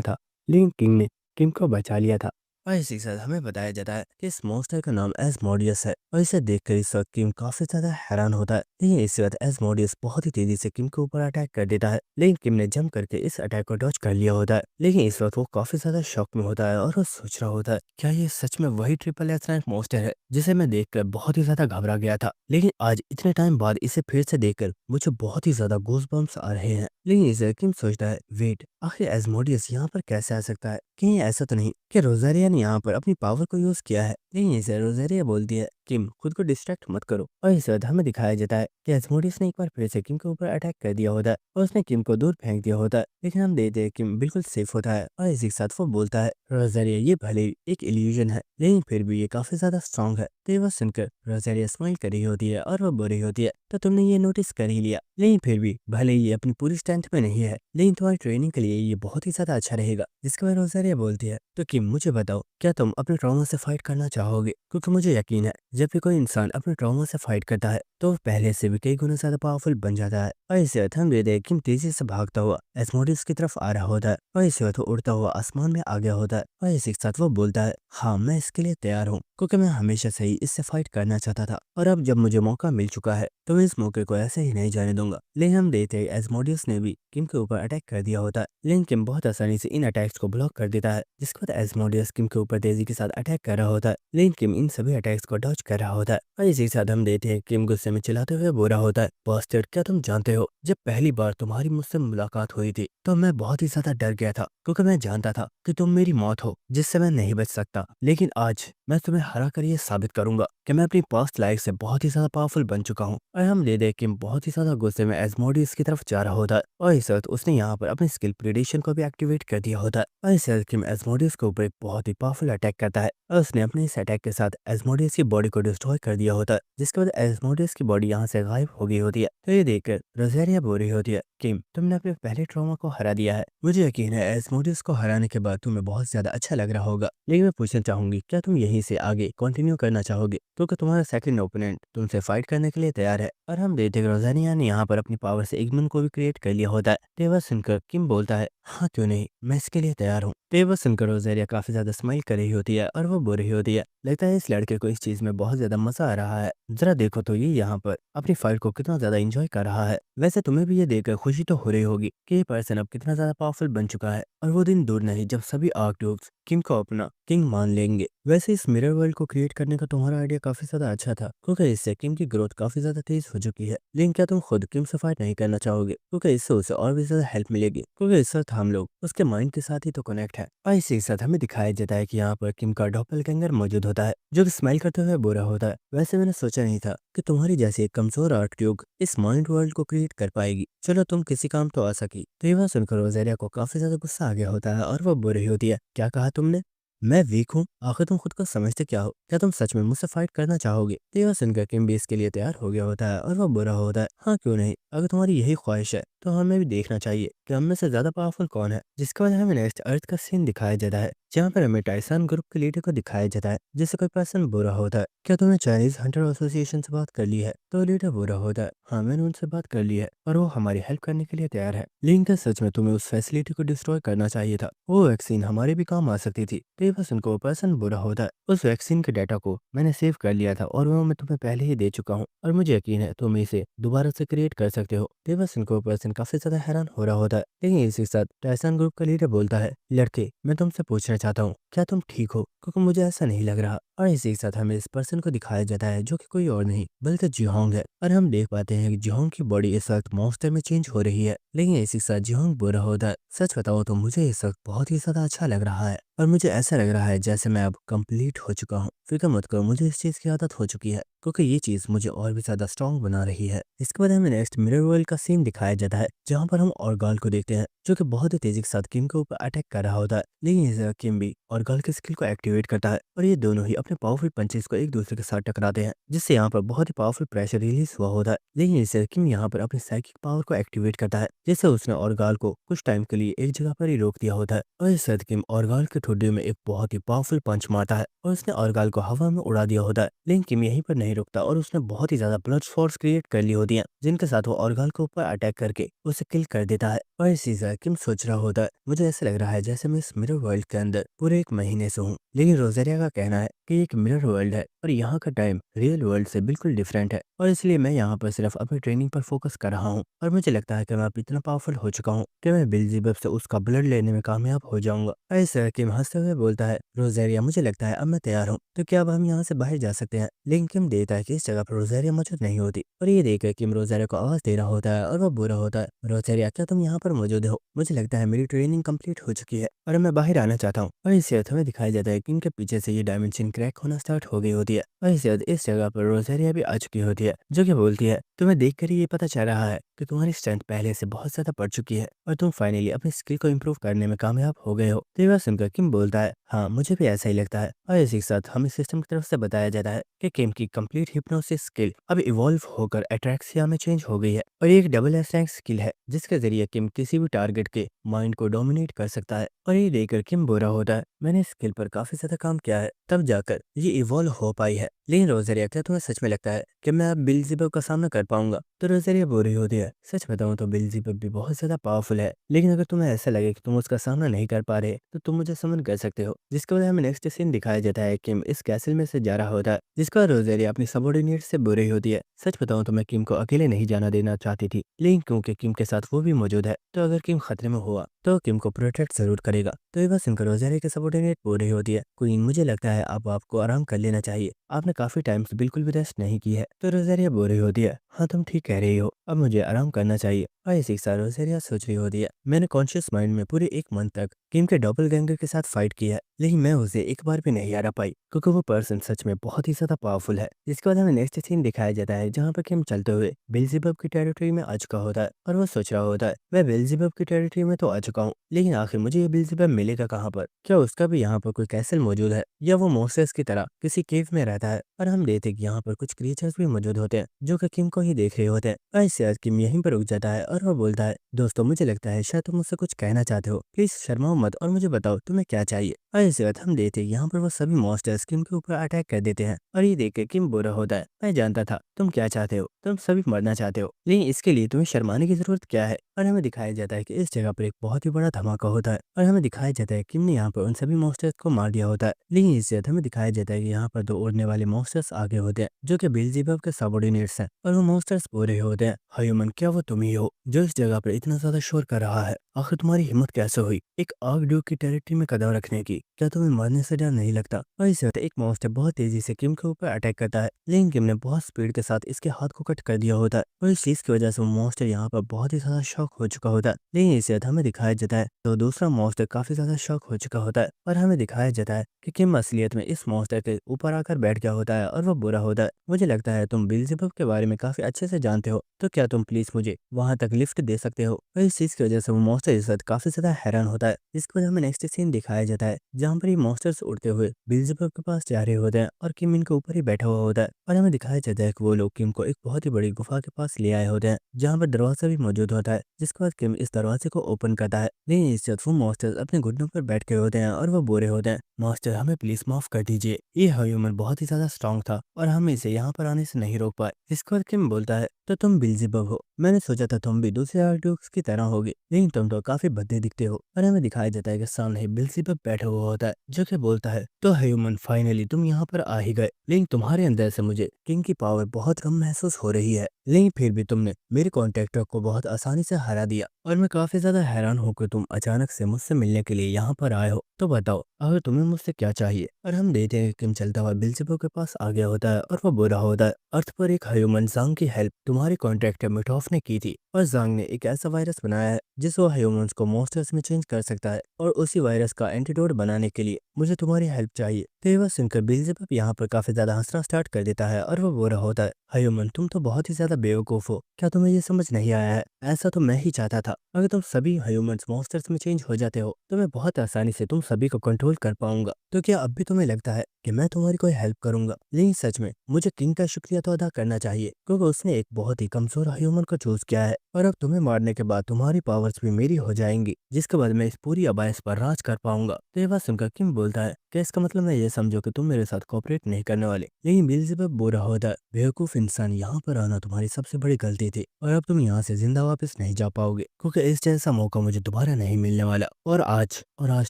था, लेकिन किंग ने किम को बचा लिया था। और इसी के साथ हमें बताया जाता है कि इस मॉन्स्टर का नाम एस्मोडियस है और इसे देखकर इस वक्त किम काफी ज्यादा हैरान होता है। लेकिन इस वक्त एस्मोडियस बहुत ही तेजी से किम के ऊपर अटैक कर देता है, लेकिन किम ने जंप करके इस अटैक को डॉज कर लिया होता है। लेकिन इस वक्त वो काफी ज्यादा शॉक में होता है और वो सोच रहा होता है, क्या ये सच में वही ट्रिपल एस रैंक मॉन्स्टर है जिसे मैं देखकर बहुत ही ज्यादा घबरा गया था, लेकिन आज इतने टाइम बाद इसे फिर से देखकर मुझे बहुत ही ज्यादा गूज़बम्प्स आ रहे हैं। लेकिन इसे किम सोचता है, वेट, आखिर एस्मोडियस यहाँ पर कैसे आ सकता है? कहीं ऐसा तो नहीं कि रोज़ेरिया ने यहाँ पर अपनी पावर को यूज किया है? लेकिन इसे रोज़ेरिया बोलती है, किम खुद को डिस्ट्रैक्ट मत करो। और इस वक्त हमें दिखाया जाता है कि एस्मोडियस ने एक बार फिर से किम के ऊपर अटैक कर दिया होता है और उसने किम को दूर फेंक दिया होता है, लेकिन हम देखते हैं किम बिल्कुल सेफ होता है। और इसी के साथ वो बोलता है, रोज़ेरिया ये भले ही एक इल्यूजन है, लेकिन फिर भी ये काफी ज्यादा स्ट्रॉन्ग है। तो ये बात सुनकर रोज़ेरिया स्माइल कर रही होती है और वो बोल रही होती है, तो तुमने ये नोटिस कर ही लिया, लेकिन फिर भी भले ही ये अपनी पूरी स्ट्रेंथ में नहीं है, लेकिन तुम्हारी ट्रेनिंग के लिए ये बहुत ही ज्यादा अच्छा रहेगा। जिसके बाद रोज़ेरिया बोलती है, तो किम मुझे बताओ, क्या तुम अपने ट्रॉमा से फाइट करना चाहोगे? क्योंकि मुझे यकीन है जब भी कोई इंसान अपने ट्रॉमा से फाइट करता है तो वो पहले से भी कई गुना ज्यादा पावरफुल बन जाता है। और इसे हम देते हैं किम तेजी से भागता हुआ एस्मोडियस की तरफ आ रहा होता है और इसे वो उड़ता हुआ आसमान में आ गया होता है। और इसी के साथ वो बोलता है, हाँ मैं इसके लिए तैयार हूँ, क्योंकि मैं हमेशा से ही इससे फाइट करना चाहता था और अब जब मुझे मौका मिल चुका है तो मैं इस मौके को ऐसे ही नहीं जाने दूंगा। लेकिन हम देखते हैं एस्मोडियस ने भी किम के ऊपर अटैक कर दिया होता है, लेकिन किम बहुत आसानी से इन अटैक्स को ब्लॉक कर देता है। जिसके बाद एस्मोडियस किम के ऊपर तेजी के साथ अटैक कर रहा होता है, लेकिन किम इन सभी अटैक्स को डॉज कर रहा होता है। और इसी के साथ हम देखते हैं किम गुस्से में चिल्लाते हुए बोल रहा होता है, बास्टर्ड, क्या तुम जानते हो जब पहली बार तुम्हारी मुझसे मुलाकात हुई थी तो मैं बहुत ही ज्यादा डर गया था, क्योंकि मैं जानता था कि तुम मेरी मौत हो जिससे मैं नहीं बच सकता। लेकिन आज मैं तुम्हें हरा कर ये साबित करूंगा कि मैं अपनी पास्ट लाइफ से बहुत ही ज्यादा पावरफुल बन चुका हूँ। और हम ले दे किम बहुत ही ज्यादा गुस्से में एस्मोडियस की तरफ जा रहा होता है और इस वक्त उसने यहाँ पर अपनी स्किल प्रीडेशन को भी एक्टिवेट कर दिया होता है और इस वक्त किम एस्मोडियस के ऊपर एक बहुत ही पावरफुल अटैक करता है और उसने अपने इस अटैक के साथ एस्मोडियस की बॉडी को डिस्ट्रॉय कर दिया होता है, जिसके बाद एस्मोडियस की बॉडी यहाँ से गायब हो गई होती है। तो ये देखकर रोजेरिया बोल रही होती है, किम तुमने अपने पहले ट्रॉमा को हरा दिया है। मुझे यकीन है एस्मोडियस को हराने के बाद तुम्हें बहुत ज्यादा अच्छा लग रहा होगा, लेकिन मैं पूछना चाहूंगी क्या तुम यहीं से आगे कंटिन्यू करना चाहोगे, क्योंकि तुम्हारा सेकंड ओपोनेंट तुमसे फाइट करने के लिए तैयार है। और हम देखते हैं कि रोजानिया ने यहाँ पर अपनी पावर से इग्मन को भी क्रिएट कर लिया होता है। तेवर सुनकर किम बोलता है, हाँ क्यों नहीं, मैं इसके लिए तैयार हूँ। तेवर सुनकर रोजेरिया काफी ज्यादा स्माइल कर रही होती है और वो बोल रही होती है, लगता है इस लड़के को इस चीज में बहुत ज्यादा मजा आ रहा है। जरा देखो तो ये यहाँ पर अपनी फाइट को कितना ज्यादा एंजॉय कर रहा है। वैसे तुम्हें भी ये देखकर खुशी तो हो रही होगी कि ये पर्सन अब कितना ज्यादा पावरफुल बन चुका है और वो दिन दूर नहीं जब सभी आर्कड्यूक्स किम को अपना किंग मान लेंगे। वैसे इस मिरर वर्ल्ड को क्रिएट करने का तुम्हारा आइडिया काफी ज्यादा अच्छा था, क्योंकि इससे किम की ग्रोथ काफी ज्यादा तेज हो चुकी है। लेकिन क्या तुम खुद किम से फाइट नहीं करना चाहोगे, क्योंकि इससे उसे और भी ज्यादा हेल्प मिलेगी, क्योंकि इस वक्त हम लोग उसके माइंड के साथ ही तो कनेक्ट है। और इसी के साथ हमें दिखाया जाता है कि यहाँ पर किम का डॉपलगैंगर मौजूद होता है जो कि स्माइल करते हुए बुरा होता है। वैसे मैंने सोचा नहीं था कि तुम्हारी जैसी एक कमजोर आर्कड्यूक इस माइंड वर्ल्ड को क्रिएट कर पाएगी। चलो तुम किसी काम तो आ सकी। तो ये बात सुनकर रोजेरिया को काफी ज्यादा गुस्सा आ गया होता है और वो बोल रही होती है, क्या कहा तुमने, मैं वीक हूँ, आखिर तुम खुद को समझते क्या हो, क्या तुम सच में मुझसे फाइट करना चाहोगे। तो यह सुनकर किम भी इसके लिए तैयार हो गया होता है और वो बुरा होता है, हाँ क्यों नहीं, अगर तुम्हारी यही ख्वाहिश है तो हमें भी देखना चाहिए कि हम में से ज्यादा पावरफुल कौन है। जिसके बाद हमें नेक्स्ट अर्थ का सीन दिखाया जाता है, जहाँ पर हमें टाइसन ग्रुप के लीडर को दिखाया जाता है जिससे कोई पर्सन बुरा होता है, क्या तुमने चाइनीज हंटर एसोसिएशन से बात कर ली है। तो लीडर बुरा होता है, हाँ मैंने उनसे बात कर ली है और वो हमारी हेल्प करने के लिए तैयार है, लेकिन क्या सच में तुम्हें उस फैसिलिटी को डिस्ट्रॉय करना चाहिए था, वो वैक्सीन हमारे भी काम आ सकती थी। तो बस उनको पर्सन बुरा होता है, उस वैक्सीन के डाटा को मैंने सेव कर लिया था और वो मैं तुम्हें पहले ही दे चुका हूँ और मुझे यकीन है तुम इसे दोबारा से क्रिएट कर सकते हो। तो बस उनको पर्सन काफी ज्यादा हैरान हो रहा होता है, लेकिन इसी के साथ टाइसन ग्रुप का लीडर बोलता है, लड़के मैं तुमसे पूछना चाहता हूँ क्या तुम ठीक हो, क्योंकि मुझे ऐसा नहीं लग रहा। और इसी के साथ हमें इस पर्सन को दिखाया जाता है जो कि कोई और नहीं बल्कि जिहोंग है और हम देख पाते हैं कि जिहोंग की बॉडी इस वक्त मॉन्स्टर में चेंज हो रही है, लेकिन इसी के साथ जिहोंग बुरा होता है। सच बताओ तो मुझे इस वक्त बहुत ही ज्यादा अच्छा लग रहा है और मुझे ऐसा लग रहा है जैसे मैं अब कंप्लीट हो चुका हूँ। फिक्र मत करो, मुझे इस चीज की आदत हो चुकी है, क्योंकि ये चीज मुझे और भी ज्यादा स्ट्रॉन्ग बना रही है। इसके बाद हमें नेक्स्ट मिरर वर्ल्ड का सीन दिखाया जाता है, जहाँ पर हम ऑर्गाल को देखते हैं जो कि बहुत ही तेजी के साथ किम के ऊपर अटैक कर रहा होता है, लेकिन इस जगह किम भी ऑर्गाल की स्किल को एक्टिवेट करता है और ये दोनों ही अपने पावरफुल पंचेस को एक दूसरे के साथ टकराते हैं, जिससे यहाँ पर बहुत ही पावरफुल प्रेशर रिलीज हुआ होता है। लेकिन इससे किम यहाँ पर अपनी साइकिक पावर को एक्टिवेट करता है, जिससे उसने ऑर्गाल को कुछ टाइम के लिए एक जगह पर ही रोक दिया होता है और इस साथ किम ऑर्गाल के ठुड्डी में एक बहुत ही पावरफुल पंच मारता है और उसने ऑर्गाल को हवा में उड़ा दिया होता है। लेकिन किम यहीं पर नहीं रुकता और उसने बहुत ही ज्यादा ब्लड फोर्स क्रिएट कर ली होती है, जिनके साथ वो ऑर्गाल के ऊपर अटैक करके उसे किल कर देता है। और इसी से किम सोच रहा होता है, मुझे ऐसा लग रहा है जैसे मैं इस मिरर वर्ल्ड के अंदर पूरे एक महीने से हूँ, लेकिन रोजेरिया का कहना है कि ये एक मिरर वर्ल्ड है और यहाँ का टाइम रियल वर्ल्ड से बिल्कुल डिफरेंट है और इसलिए मैं यहाँ पर सिर्फ अपनी ट्रेनिंग पर फोकस कर रहा हूँ और मुझे लगता है कि मैं अब इतना पावरफुल हो चुका हूँ कि मैं बेल्जेबब से उसका ब्लड लेने में कामयाब हो जाऊंगा। ऐसा किम हंसते हुए बोलता है, रोजेरिया मुझे लगता है अब मैं तैयार हूँ, तो क्या अब हम यहाँ से बाहर जा सकते हैं। लेकिन किम देता है कि इस जगह पर रोजेरिया मौजूद नहीं होती और ये देखकर किम रोजेरिया को आवाज दे रहा होता है और वो बुरा होता है, रोजेरिया क्या तुम यहाँ पर मौजूद हो, मुझे लगता है मेरी ट्रेनिंग कंप्लीट हो चुकी है और मैं बाहर आना चाहता हूँ। और इस अर्थ में दिखाया जाता है कि इनके पीछे से ये डायमेंशन क्रैक होना स्टार्ट हो गई होती है और इस जगह पर रोजेरिया भी आ चुकी होती है, जो कि बोलती है, तुम्हें देखकर ही ये पता चल रहा है कि तुम्हारी स्ट्रेंथ पहले से बहुत ज्यादा बढ़ चुकी है और तुम फाइनली अपनी स्किल को इम्प्रूव करने में कामयाब हो गए हो। तो ये बात सुनकर किम बोलता है, हाँ मुझे भी ऐसा ही लगता है। और इसी के साथ हमें सिस्टम की तरफ से बताया जाता है कि किम की कंप्लीट हिप्नोसिस स्किल अब इवॉल्व होकर एट्रैक्सिया में चेंज हो गई है और ये एक डबल एस रैंक स्किल है जिसके जरिए किम किसी भी टारगेट के माइंड को डोमिनेट कर सकता है। और ये देखकर किम बुरा होता है, मैंने इस स्किल पर काफी ज्यादा काम किया है तब जाकर ये इवॉल्व हो पाई है। लेकिन रोजेरिया क्या तुम्हें सच में लगता है कि मैं अब बेल्ज़ेबब का सामना कर पाऊंगा। तो रोजेरिया बोल रही होती है, सच बताऊं तो बेल्ज़ेबब भी बहुत ज्यादा पावरफुल है, लेकिन अगर तुम्हें ऐसा लगे कि तुम उसका सामना नहीं कर पा रहे तो तुम मुझे समन कर सकते हो। जिसके बाद हमें नेक्स्ट सीन दिखाया जाता है, किम इस कैसल में से जा रहा होता है, जिसका रोजेरिया अपनी सबॉर्डिनेट से बोल रही होती है, सच बताऊं तो मैं किम को अकेले नहीं जाना देना चाहती थी, लेकिन क्योंकि किम के साथ वो भी मौजूद है तो अगर किम खतरे में हुआ तो किम को प्रोटेक्ट जरूर करेगा। तो ये बात सुनकर रोजेरिया के सबॉर्डिनेट बोल रही होती है, क्वीन मुझे लगता है अब आपको आराम कर लेना चाहिए, आपने काफी टाइम से बिल्कुल भी रेस्ट नहीं की है। तो रोजेरिया बोल रही होती है, हाँ तुम ठीक कह रही हो, अब मुझे आराम करना चाहिए। और इसी के साथ रोजेरिया सोच रही होती है, मैंने कॉन्शियस माइंड में पूरे एक मंथ तक किम के डॉपलगैंगर के साथ फाइट किया है, लेकिन मैं उसे एक बार भी नहीं हरा पाई क्योंकि वो पर्सन सच में बहुत ही ज्यादा पावरफुल है। इसके बाद हमें नेक्स्ट सीन दिखाया जाता है जहाँ पर किम चलते हुए बेल्जेबब की टेरिटरी में आ चुका होता है और वो सोच रहा होता है मैं बेल्जेबब की टेरिटरी में तो आ चुका हूँ, लेकिन आखिर मुझे ये बेल्जेबब मिलेगा कहाँ पर? क्या उसका भी यहाँ पर कोई कैसल मौजूद है या वो मोसेस की तरह किसी केव में रहता है? और हम देखते हैं कि यहाँ पर कुछ क्रिएचर्स भी मौजूद होते हैं जो कि किम को ही देख रहे होते हैं। और इसके बाद किम यहीं पर रुक जाता है और वो बोलता है दोस्तों मुझे लगता है शायद तुम मुझसे कुछ कहना चाहते हो, प्लीज शर्माओ मत और मुझे बताओ तुम्हें क्या चाहिए। और इसके बाद हम देखते हैं यहाँ पर वो सभी मॉन्स्टर्स किम के ऊपर अटैक कर देते हैं और ये देख के किम बुरा होता है। मैं जानता था तुम क्या चाहते हो, तुम सभी मरना चाहते हो, लेकिन इसके लिए तुम्हें शर्माने की जरूरत क्या है? और हमें दिखाया जाता है कि इस जगह पर एक बहुत ही बड़ा धमाका होता है और हमें दिखाया जाता है किम ने यहाँ पर उन सभी मॉन्स्टर्स को मार दिया होता है। लेकिन इसके बाद हमें दिखाया जाता है कि यहाँ पर 2 उड़ने वाले मॉन्स्टर्स आगे होते हैं जो कि बेल्जेबब के सबऑर्डिनेट्स हैं और वो मॉन्स्टर्स बोल रहे होते हैं ह्यूमन क्या वो तुम ही हो जो इस जगह पर इतना ज्यादा शोर कर रहा है? आखिर तुम्हारी हिम्मत कैसे हुई एक आर्कड्यूक की टेरिटरी में कदम रखने की? क्या तुम्हें मरने से डर नहीं लगता? और इस वक्त एक मॉन्स्टर बहुत तेजी से किम के ऊपर अटैक करता है, लेकिन किम ने बहुत स्पीड के साथ इसके हाथ को कट कर दिया होता है और इस चीज की वजह से वो मॉन्स्टर यहाँ पर बहुत ही ज्यादा शॉक हो चुका होता है। लेकिन इस वक्त हमें दिखाया जाता है तो दूसरा मॉन्स्टर काफी ज्यादा शॉक हो चुका होता है और हमें दिखाया जाता है कि किम असलियत में इस मॉन्स्टर के ऊपर आकर बैठ गया होता है और वो बुरा होता है। मुझे लगता है तुम बेल्जेबब के बारे में काफी अच्छे से जानते हो, तो क्या तुम प्लीज मुझे वहां तक लिफ्ट दे सकते हो? और इस चीज की वजह से वो मॉन्स्टर इस वक्त काफी ज्यादा हैरान होता है। इसके बाद हमें नेक्स्ट सीन दिखाया जाता है जहाँ पर ये मॉन्स्टर्स उड़ते हुए बेल्जेबब के पास जा रहे होते हैं और किम इनके ऊपर ही बैठा हुआ होता है और हमें दिखाया जाता है कि वो लोग किम को एक बहुत ही बड़ी गुफा के पास ले आए होते हैं जहाँ पर दरवाजा भी मौजूद होता है। जिसके बाद किम इस दरवाजे को ओपन करता है, लेकिन इस वक्त वो मॉन्स्टर्स अपने घुटनों पर बैठ गए होते हैं और वो बोरे होते हैं मास्टर हमें प्लीज माफ कर दीजिए, ये ह्यूमन बहुत ही ज्यादा स्ट्रांग था और हम इसे यहाँ पर आने से नहीं रोक पाए। इसके बाद किम बोलता है तो तुम बेल्जेबब हो, मैंने सोचा था तुम भी दूसरे आर्कड्यूक्स की तरह होगे, लेकिन तुम तो काफी भद्दे दिखते हो। और हमें दिखाया जाता है कि सामने ही बेल्जेबब बैठा हुआ होता है जो कि बोलता है तो ह्यूमन फाइनली तुम यहाँ पर आ ही गए, लेकिन तुम्हारे अंदर से मुझे किंग की पावर बहुत कम महसूस हो रही है, लेकिन फिर भी तुमने मेरे कॉन्ट्रैक्टर को बहुत आसानी से हरा दिया और मैं काफी ज्यादा हैरान हूँ कि तुम अचानक से मुझसे मिलने के लिए यहाँ पर आए हो। तो बताओ अगर तुम्हें मुझसे क्या चाहिए? और हम देखते हैं कि किम चलता हुआ बेल्जेबब के पास आ गया होता है और वो बुरा होता है अर्थ पर एक ह्यूमन जांग की हेल्प तुम्हारे कॉन्ट्रैक्टर मिटॉफ ने की थी और जांग ने एक ऐसा वायरस बनाया है जिस वो ह्यूमंस को मॉन्स्टर्स में चेंज कर सकता है और उसी वायरस का एंटीडोट बनाने के लिए मुझे तुम्हारी हेल्प चाहिए। तो ये बात सुनकर बेल्जेबब यहाँ पर काफी ज्यादा हंसना स्टार्ट कर देता है और वो बुरा होता है ह्यूमन तुम तो बहुत ही ज्यादा बेवकूफ हो, क्या तुम्हें ये समझ नहीं आया है? ऐसा तो मैं ही चाहता था, अगर तुम सभी ह्यूमंस मॉन्स्टर्स में चेंज हो जाते हो तो मैं बहुत आसानी से तुम सभी को कंट्रोल कर पाऊंगा। तो क्या अब भी तुम्हें लगता है कि मैं तुम्हारी कोई हेल्प करूंगा? लेकिन सच में मुझे किंग का शुक्रिया तो अदा करना चाहिए क्योंकि उसने एक बहुत ही कमजोर ह्यूमन को चूज किया है और अब तुम्हें मारने के बाद तुम्हारी पावर्स भी मेरी हो जाएंगी, जिसके बाद मैं इस पूरी अबाइस पर राज कर पाऊंगा। तो ये बात सुनकर किंग बोलता है कि इसका मतलब मैं ये समझो कि तुम मेरे साथ कोऑपरेट नहीं करने वाले। लेकिन बेल्जेबब बुरा होता है बेवकूफ इंसान, यहाँ पर आना तुम्हारी सबसे बड़ी गलती थी और अब तुम यहाँ से जिंदा वापस नहीं जा पाओगे क्योंकि इस जैसा मौका मुझे दोबारा नहीं मिलने वाला और आज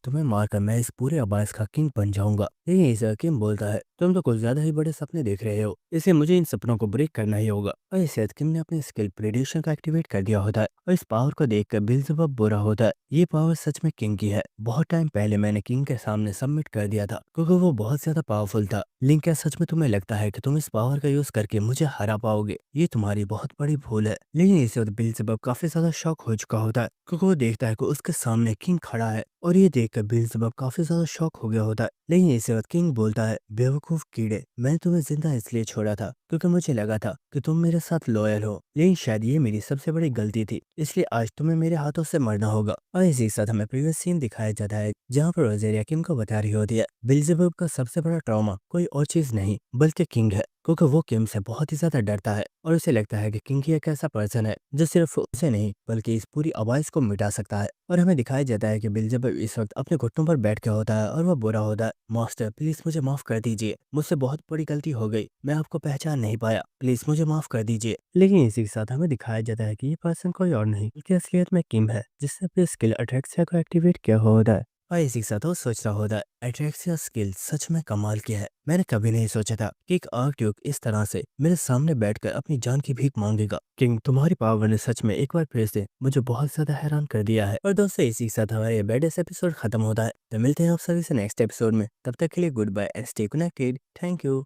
तुम्हें मारकर मैं इस पूरे अबाइस का किंग बन जाऊंगा। लेकिन इस किंग बोलता है तुम तो कुछ ज्यादा ही बड़े सपने देख रहे हो, इसलिए मुझे इन सपनों को ब्रेक करना ही होगा। और इस किम ने अपनी स्किल प्रेडिक्शन का एक्टिवेट कर दिया होता है और इस पावर को देखकर बेल्जेबब बुरा होता है। ये पावर सच में किंग की है, बहुत टाइम पहले मैंने किंग के सामने सबमिट कर दिया था क्योंकि वो बहुत ज्यादा पावरफुल था। लेकिन क्या सच में तुम्हें लगता है कि तुम इस पावर का यूज करके मुझे हरा पाओगे? ये तुम्हारी बहुत बड़ी भूल है। लेकिन इस वक्त बेल्जेबब काफी ज्यादा शॉक हो चुका होता है क्योंकि वो देखता है कि उसके सामने किंग खड़ा है और ये देखकर बेल्जेबब काफी ज्यादा शॉक हो गया होता है। लेकिन इस वक्त किंग बोलता है बेवकूफ कीड़े, मैंने तुम्हें जिंदा इसलिए छोड़ा था क्योंकि मुझे लगा था कि तुम मेरे साथ लॉयल हो, लेकिन शायद ये मेरी सबसे बड़ी गलती थी, इसलिए आज तुम्हें मेरे हाथों से मरना होगा। और इसी के साथ हमें प्रीवियस सीन दिखाया जाता है जहाँ पर रोजेरिया किंग को बता रही होती है बेल्जेबब का सबसे बड़ा ट्रॉमा कोई और चीज नहीं बल्कि किंग है, क्योंकि वो किम से बहुत ही ज्यादा डरता है और उसे लगता है कि किंग ही एक ऐसा पर्सन है जो सिर्फ उसे नहीं बल्कि इस पूरी आवाज को मिटा सकता है। और हमें दिखाया जाता है कि बेल्जेबब इस वक्त अपने घुटनों पर बैठ के होता है और वो बुरा होता है मास्टर प्लीज मुझे माफ कर दीजिए, मुझसे बहुत बड़ी गलती हो गई, मैं आपको पहचान नहीं पाया, प्लीज मुझे माफ कर दीजिए। लेकिन इसी के साथ हमें दिखाया जाता है कि ये पर्सन कोई और नहीं बल्कि असलियत में किम है जिसने अपने स्किल अट्रैक्सिया को एक्टिवेट किया होता है। और इसी के साथ वो सोच रहा होता है अट्रैक्सिया स्किल सच में कमाल की है, मैंने कभी नहीं सोचा था कि एक आर्कड्यूक इस तरह से मेरे सामने बैठकर अपनी जान की भीख मांगेगा। किंग तुम्हारी पावर ने सच में एक बार फिर से मुझे बहुत ज्यादा हैरान कर दिया है। और दोस्तों इसी के साथ हमारा ये बेडेस एपिसोड खत्म होता है, तो मिलते हैं आप सभी से नेक्स्ट एपिसोड में, तब तक के लिए goodbye and stay connected. Thank you.